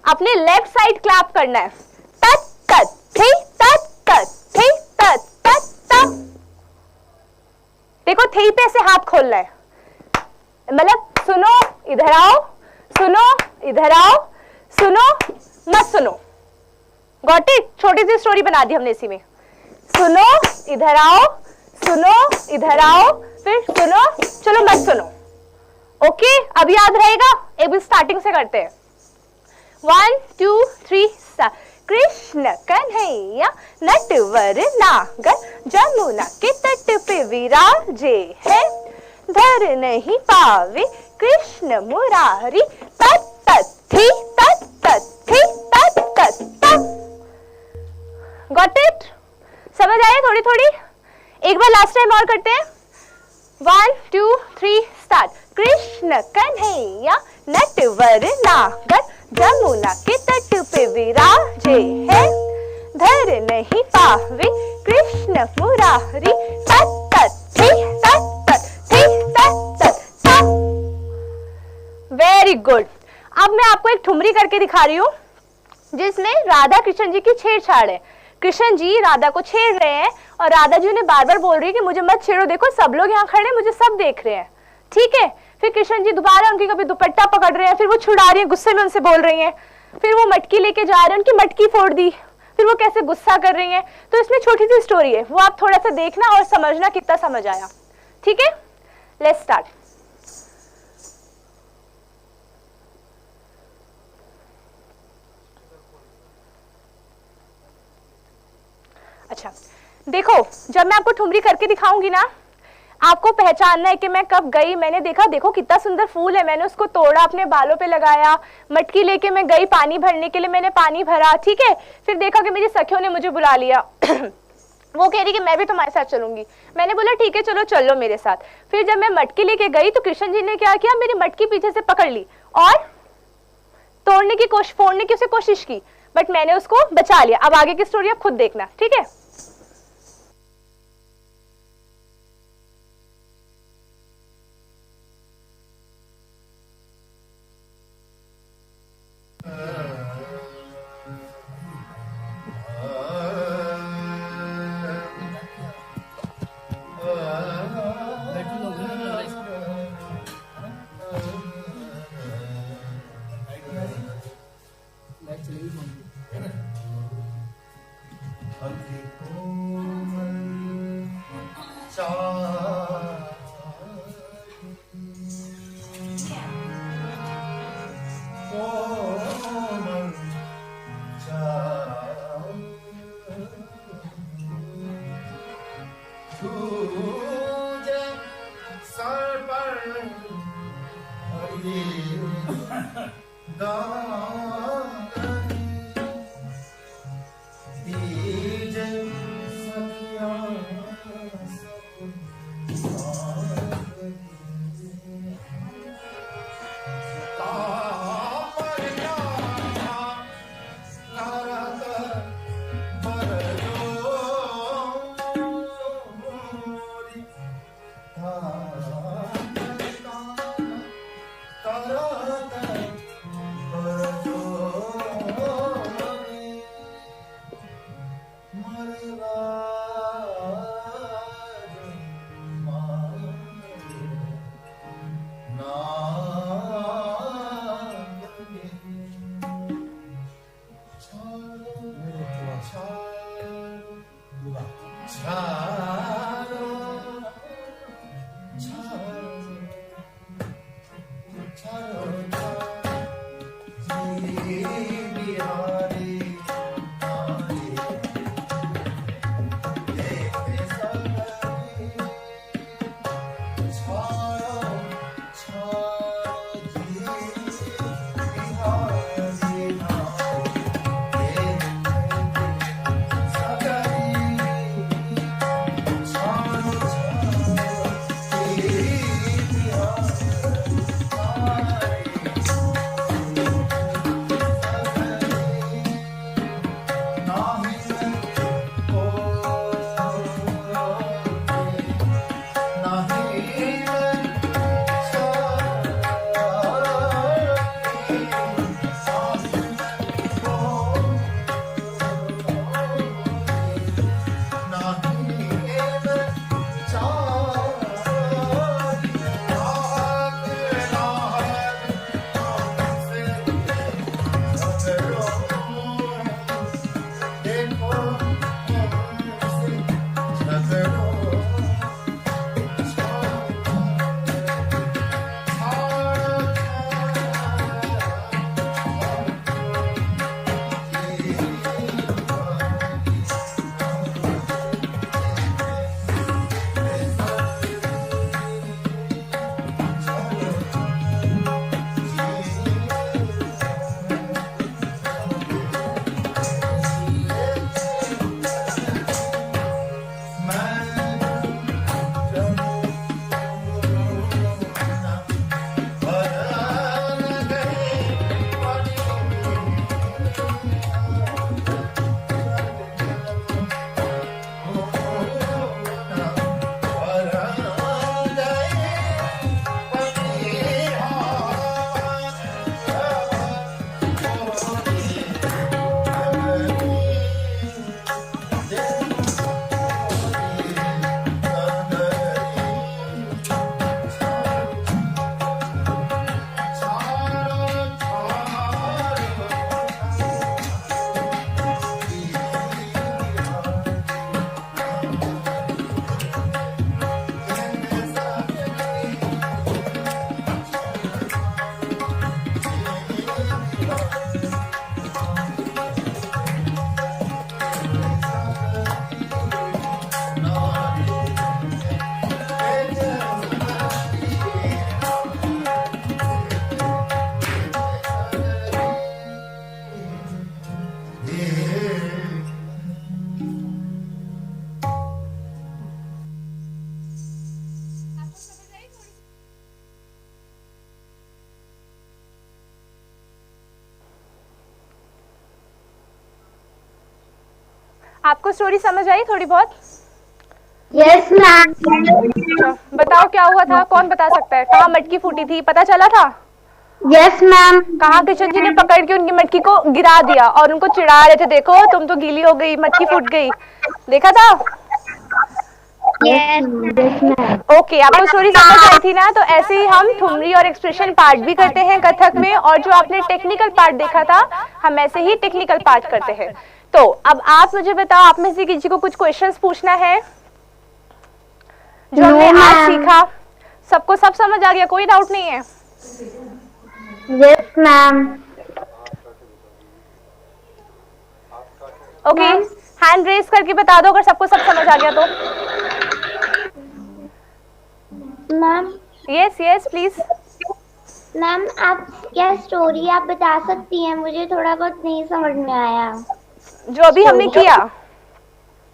[SPEAKER 2] अपने लेफ्ट साइड क्लैप करना है। तत तत थे तत तत थे तत तत तत। देखो थे पे से हाथ खोलना है, मतलब सुनो इधर आओ, सुनो इधर आओ, सुनो मत सुनो। Got it? छोटी सी स्टोरी बना दी हमने इसी में। सुनो इधर आओ, सुनो इधर आओ, फिर सुनो, चलो मत सुनो। ओके, अब याद रहेगा? एक भी स्टार्टिंग से करते हैं। 1 2 3 स्टार्ट। कृष्ण कन्हैया नटवर नागर जमुना के तट पे विराजे है, धर नहीं पावे कृष्ण मुरारी। तत तत थी तत तत थी तत तत तत। Got it? समझ आए थोड़ी थोड़ी? एक बार लास्ट टाइम और करते हैं। 1 2 3 स्टार्ट। कृष्ण कन्हैया नटवर नागर जमुना के तट पे विराजे है, धर नहीं पावे कृष्ण मुरारी। तत तत थी तत तत थी तत तत तत। Very good. अब मैं आपको एक ठुमरी करके दिखा रही हूँ जिसमें राधा कृष्ण जी की छेड़छाड़ है। कृष्ण जी राधा को छेड़ रहे हैं और राधा जी उन्हें बार बार बोल रही है कि मुझे मत छेड़ो, देखो सब लोग यहाँ खड़े हैं, मुझे सब देख रहे हैं। ठीक है, फिर कृष्ण जी दोबारा उनकी कभी दुपट्टा पकड़ रहे हैं, फिर वो छुड़ा रही है, गुस्से में उनसे बोल रही हैं, फिर वो मटकी लेके जा रहे हैं, उनकी मटकी फोड़ दी, फिर वो कैसे गुस्सा कर रही हैं। तो इसमें छोटी सी स्टोरी है, वो आप थोड़ा सा देखना और समझना कितना समझ आया। ठीक है, लेट्स स्टार्ट। अच्छा देखो, जब मैं आपको ठुमरी करके दिखाऊंगी ना, आपको पहचानना है कि मैं कब गई, मैंने देखा, देखो कितना सुंदर फूल है, मैंने उसको तोड़ा, अपने बालों पे लगाया, मटकी लेके मैं गई पानी भरने के लिए, मैंने पानी भरा। ठीक है, फिर देखा कि मेरी सखियों ने मुझे बुला लिया वो कह रही कि मैं भी तुम्हारे साथ चलूंगी। मैंने बोला ठीक है चलो चल लो मेरे साथ। फिर जब मैं मटकी लेके गई तो कृष्ण जी ने क्या किया, मेरी मटकी पीछे से पकड़ ली और फोड़ने की उसे कोशिश की, बट मैंने उसको बचा लिया। अब आगे की स्टोरी आप खुद देखना। ठीक है, आपको स्टोरी समझ आई थोड़ी बहुत?
[SPEAKER 4] Yes ma'am.
[SPEAKER 2] बताओ क्या हुआ था, कौन बता सकता है? कहाँ मटकी फूटी थी, पता चला था?
[SPEAKER 4] Yes ma'am.
[SPEAKER 2] कहाँ कृष्ण जी ने पकड़ के उनकी मटकी को गिरा दिया और उनको चिढ़ा रहे थे, देखो तुम तो गीली हो गई, मटकी फूट गई, देखा था?
[SPEAKER 4] Yes ma'am.
[SPEAKER 2] ओके, आपको स्टोरी समझ आई थी ना? तो ऐसे ही हम ठुमरी और एक्सप्रेशन पार्ट भी करते हैं कथक में, और जो आपने टेक्निकल पार्ट देखा था, हम ऐसे ही टेक्निकल पार्ट करते हैं। तो अब आप मुझे बताओ, आप में से किसी को कुछ क्वेश्चंस पूछना है जो हमने आज सीखा? सबको सब समझ आ गया, कोई डाउट नहीं है?
[SPEAKER 4] Yes ma'am.
[SPEAKER 2] Okay, hand raise करके बता दो अगर सबको सब समझ आ गया तो।
[SPEAKER 3] Ma'am
[SPEAKER 2] yes yes please.
[SPEAKER 3] Ma'am आप क्या स्टोरी आप बता सकती हैं? मुझे थोड़ा बहुत नहीं समझ में आया
[SPEAKER 2] जो अभी हमने किया।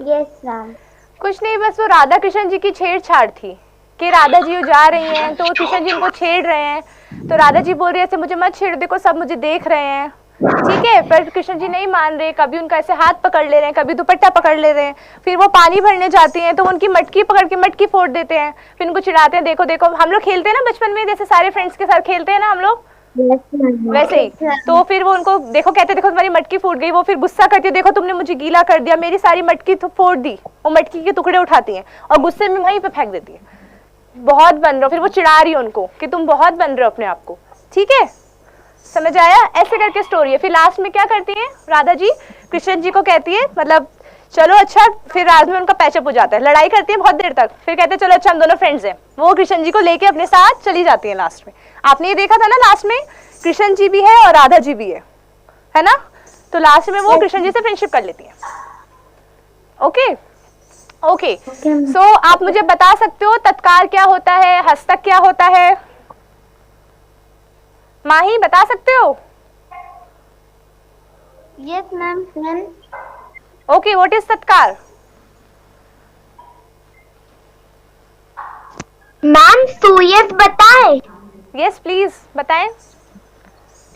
[SPEAKER 3] Yes ma'am.
[SPEAKER 2] कुछ नहीं, बस वो राधा कृष्ण जी की छेड़छाड़ थी कि राधा जी जा रही हैं तो कृष्ण जी इनको छेड़ रहे हैं, तो राधा जी बोल रही है मुझे मत छेड़, देखो सब मुझे देख रहे हैं, ठीक है? पर कृष्ण जी नहीं मान रहे, कभी उनका ऐसे हाथ पकड़ ले रहे हैं, कभी दुपट्टा पकड़ ले रहे हैं। फिर वो पानी भरने जाती हैं तो उनकी मटकी पकड़ के मटकी फोड़ देते हैं, फिर उनको चिढ़ाते हैं, देखो देखो। हम लोग खेलते हैं ना बचपन में, जैसे सारे फ्रेंड्स के साथ खेलते हैं ना हम लोग, वैसे ही। तो फिर वो उनको देखो कहते देखो तुम्हारी मटकी फूट गई, वो फिर गुस्सा करती है, देखो तुमने मुझे गीला कर दिया, मेरी सारी मटकी तो फोड़ दी। वो मटकी के टुकड़े उठाती हैं और गुस्से में वहीं पे फेंक देती है, बहुत बन रहे हो। फिर वो चिढ़ा रही है उनको कि तुम बहुत बन रहे हो अपने आप को, ठीक है? समझ आया? ऐसे करके स्टोरी है। फिर लास्ट में क्या करती है राधा जी? कृष्ण जी को कहती है, मतलब चलो अच्छा, फिर रात में उनका पैचअप हो जाता है, लड़ाई करती है बहुत देर तक, फिर कहते हैं चलो अच्छा हम दोनों फ्रेंड्स हैं। वो कृष्ण जी को लेके अपने साथ चली जाती है लास्ट में। आपने ये देखा था ना, लास्ट में कृष्ण जी भी है और राधा जी भी है ना? तो लास्ट में वो कृष्ण जी से फ्रेंडशिप कर लेती है। ओके ओके, सो आप मुझे बता सकते हो तत्काल क्या होता है, हस्तक क्या होता है? माही बता सकते हो?
[SPEAKER 3] Yes ma'am.
[SPEAKER 2] Okay, what is तत्काल?
[SPEAKER 4] मैम सुयस बताए?
[SPEAKER 2] यस प्लीज बताएं।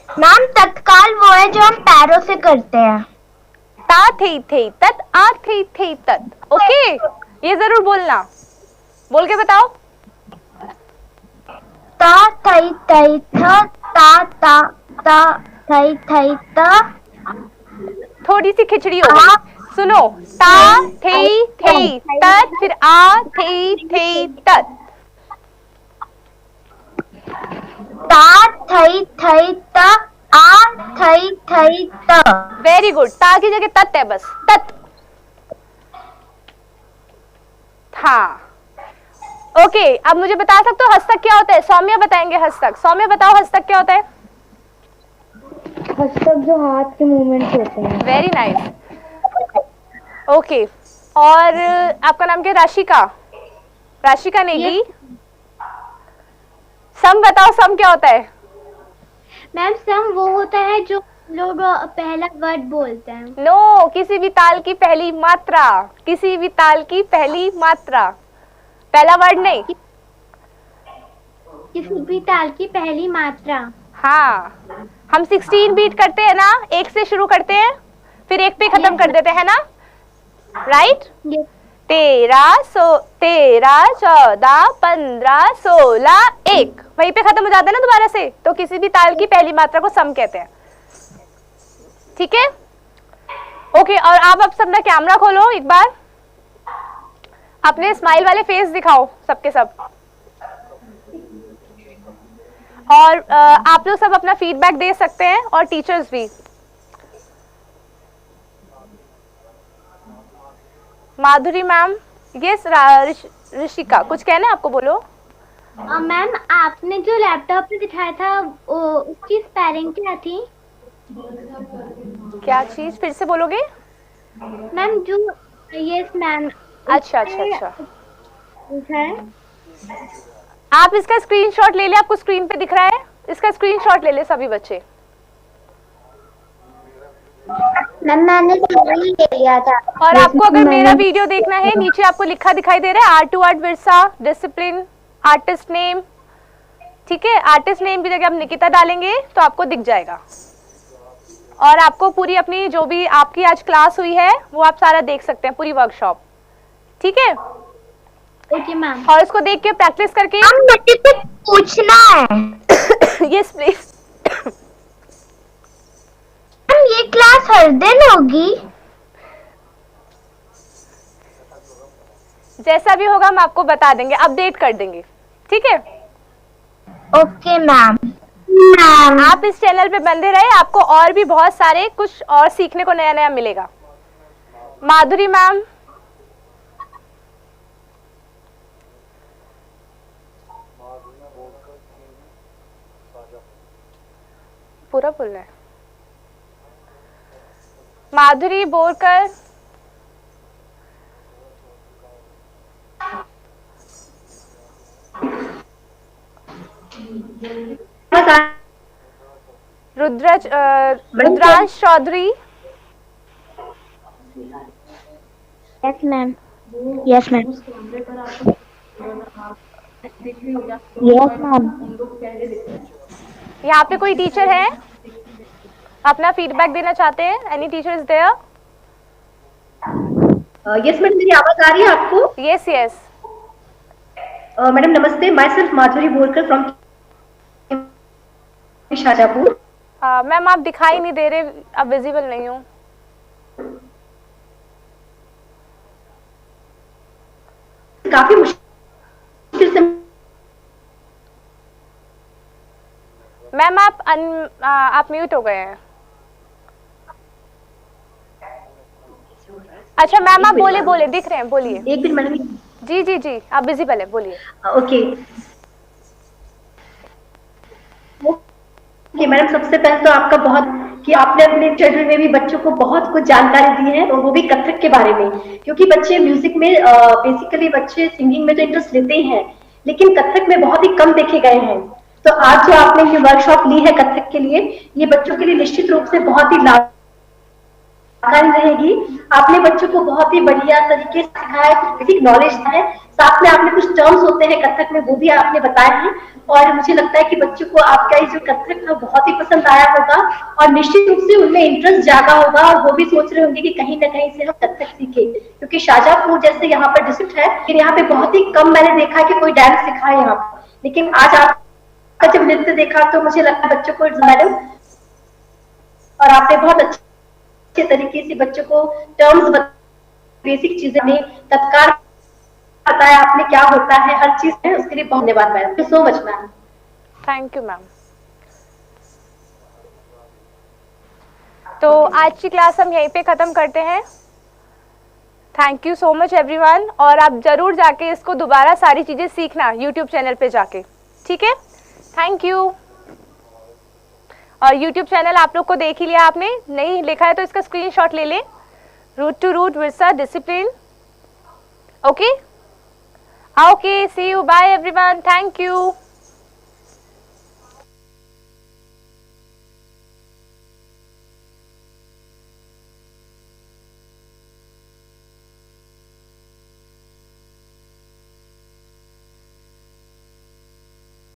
[SPEAKER 4] मैम तत्काल वो है जो हम पैरों से करते हैं।
[SPEAKER 2] ता थे तत आ थे तत। ओके, ये जरूर बोलना, बोल के बताओ।
[SPEAKER 4] ता थई थई थ ता ता ता थई थई त।
[SPEAKER 2] थोड़ी सी खिचड़ी हो गई, सुनो। ता थे तत, फिर आ थे तत।
[SPEAKER 4] ता थई थई त आ थई त।
[SPEAKER 2] Very good. ता की जगह तत है, बस तत। हाँ ओके, अब मुझे बता सकते हो हस्तक क्या होता है? सौम्या बताएंगे हस्तक। सौम्या बताओ हस्तक क्या होता है?
[SPEAKER 3] हस्तक जो हाथ के मूवमेंट्स होते हैं।
[SPEAKER 2] Very nice. ओके, और आपका नाम क्या? राशिका। राशिका नेगी। सम बताओ, सम क्या होता है?
[SPEAKER 3] मैम सम वो होता है जो लोग पहला वर्ड बोलते हैं।
[SPEAKER 2] नो, किसी भी ताल की पहली मात्रा, किसी भी ताल की पहली मात्रा, पहला वर्ड नहीं।
[SPEAKER 3] किसी भी ताल की पहली मात्रा।
[SPEAKER 2] हाँ, हम 16 बीट करते हैं ना, एक से शुरू करते हैं फिर एक पे खत्म कर देते हैं ना, राइट? 13 14 15 16 1, वहीं पे खत्म हो जाता है ना दोबारा से। तो किसी भी ताल की पहली मात्रा को सम कहते हैं, ठीक है? ओके, और आप अब सब ना कैमरा खोलो एक बार, अपने स्माइल वाले फेस दिखाओ सबके सब, और आप लोग सब अपना फीडबैक दे सकते हैं और टीचर्स भी। माधुरी मैम, यस। ऋषिका, कुछ कहना है आपको? बोलो।
[SPEAKER 3] मैम आपने जो लैपटॉप पे दिखाया था उसकी स्पेलिंग क्या थी?
[SPEAKER 2] क्या चीज, फिर से बोलोगे?
[SPEAKER 3] मैम जो यस मैम।
[SPEAKER 2] अच्छा अच्छा अच्छा,
[SPEAKER 3] है
[SPEAKER 2] आप इसका स्क्रीनशॉट ले ले, आपको स्क्रीन पे दिख रहा है, इसका स्क्रीनशॉट ले ले सभी बच्चे।
[SPEAKER 3] मैम मैंने ले लिया था।
[SPEAKER 2] और आपको अगर मेरा वीडियो देखना है, नीचे आपको लिखा दिखाई दे रहा है art to art Virsa, discipline, artist name, ठीक है? आर्टिस्ट नेम की जगह आप निकिता डालेंगे तो आपको दिख जाएगा। और आपको पूरी अपनी जो भी आपकी आज क्लास हुई है वो आप सारा देख सकते हैं, पूरी वर्कशॉप, ठीक है?
[SPEAKER 3] Okay ma'am.
[SPEAKER 2] और इसको देख के प्रैक्टिस करके
[SPEAKER 4] मुझे कुछ पूछना है।
[SPEAKER 2] Yes please.
[SPEAKER 4] ये क्लास हर दिन होगी?
[SPEAKER 2] जैसा भी होगा हम आपको बता देंगे, अपडेट कर देंगे, ठीक है?
[SPEAKER 4] Okay ma'am.
[SPEAKER 2] आप इस चैनल पे बंदे रहे, आपको और भी बहुत सारे कुछ और सीखने को नया नया मिलेगा। माधुरी मैम, पूरा बोलना है। Madhuri Borkar, Rudransh Chaudhary,
[SPEAKER 3] yes ma'am. Yes ma'am. Yes ma'am.
[SPEAKER 2] यहाँ पे कोई टीचर है अपना फीडबैक देना चाहते हैं? Any teacher is there?
[SPEAKER 7] Yes madam, मेरी आवाज आ रही है आपको?
[SPEAKER 2] Yes yes.
[SPEAKER 7] मैडम नमस्ते, my self Madhuri Borkar from Shajapur.
[SPEAKER 2] Ma'am आप दिखाई नहीं दे रहे, आप विजिबल नहीं हो।
[SPEAKER 7] काफी मुश्किल से।
[SPEAKER 2] मैम आप म्यूट हो गए हैं। अच्छा मैम आप बोले दिख रहे हैं, बोलिए।
[SPEAKER 7] एक मिनट मैडम।
[SPEAKER 2] जी जी जी, आप विजिबल है, बोलिए।
[SPEAKER 7] ओके मैडम, सबसे पहले तो आपका बहुत कि आपने अपने शेड्यूल में भी बच्चों को बहुत कुछ जानकारी दी है, और वो भी कथक के बारे में, क्योंकि बच्चे म्यूजिक में बेसिकली बच्चे सिंगिंग में तो इंटरेस्ट लेते ही हैं, लेकिन कथक में बहुत ही कम देखे गए हैं। तो आज जो आपने ये वर्कशॉप ली है कथक के लिए, ये बच्चों के लिए निश्चित रूप से बहुत ही लाभकारी रहेगी। आपने बच्चों को बहुत ही बढ़िया तरीके से सिखाया, बेसिक नॉलेज है, साथ में आपने कुछ टर्म्स होते हैं कथक में वो भी आपने बताए हैं, और मुझे लगता है कि बच्चों को आपका ये जो कथक था बहुत ही पसंद आया होगा, और निश्चित रूप से उनमें इंटरेस्ट जागा होगा, और वो भी सोच रहे होंगे कि कहीं ना कहीं से हम कथक सीखे, क्योंकि शाजापुर जैसे यहाँ पर डिस्ट्रिक्ट है, लेकिन यहाँ पे बहुत ही कम मैंने देखा है कि कोई डांस सिखाए यहाँ पर, लेकिन आज आपका जब नृत्य देखा तो मुझे लगता है बच्चों को मैडम, और आपने बहुत अच्छे तरीके से बच्चों को टर्म्स, बेसिक चीजें तत्काल बताया आपने क्या होता है हर चीज है, उसके लिए बहुत धन्यवाद ma'am. Thank you so much ma'am.
[SPEAKER 2] Thank you ma'am. तो आज की क्लास हम यहीं पे खत्म करते हैं। Thank you so much everyone, और आप जरूर जाके इसको दोबारा सारी चीजें सीखना यूट्यूब चैनल पे जाके, ठीक है? Thank you. और यूट्यूब चैनल आप लोग को देख ही लिया, आपने नहीं लिखा है तो इसका स्क्रीनशॉट ले ले। Root to root Virsa discipline. Okay okay, see you, bye everyone, thank you.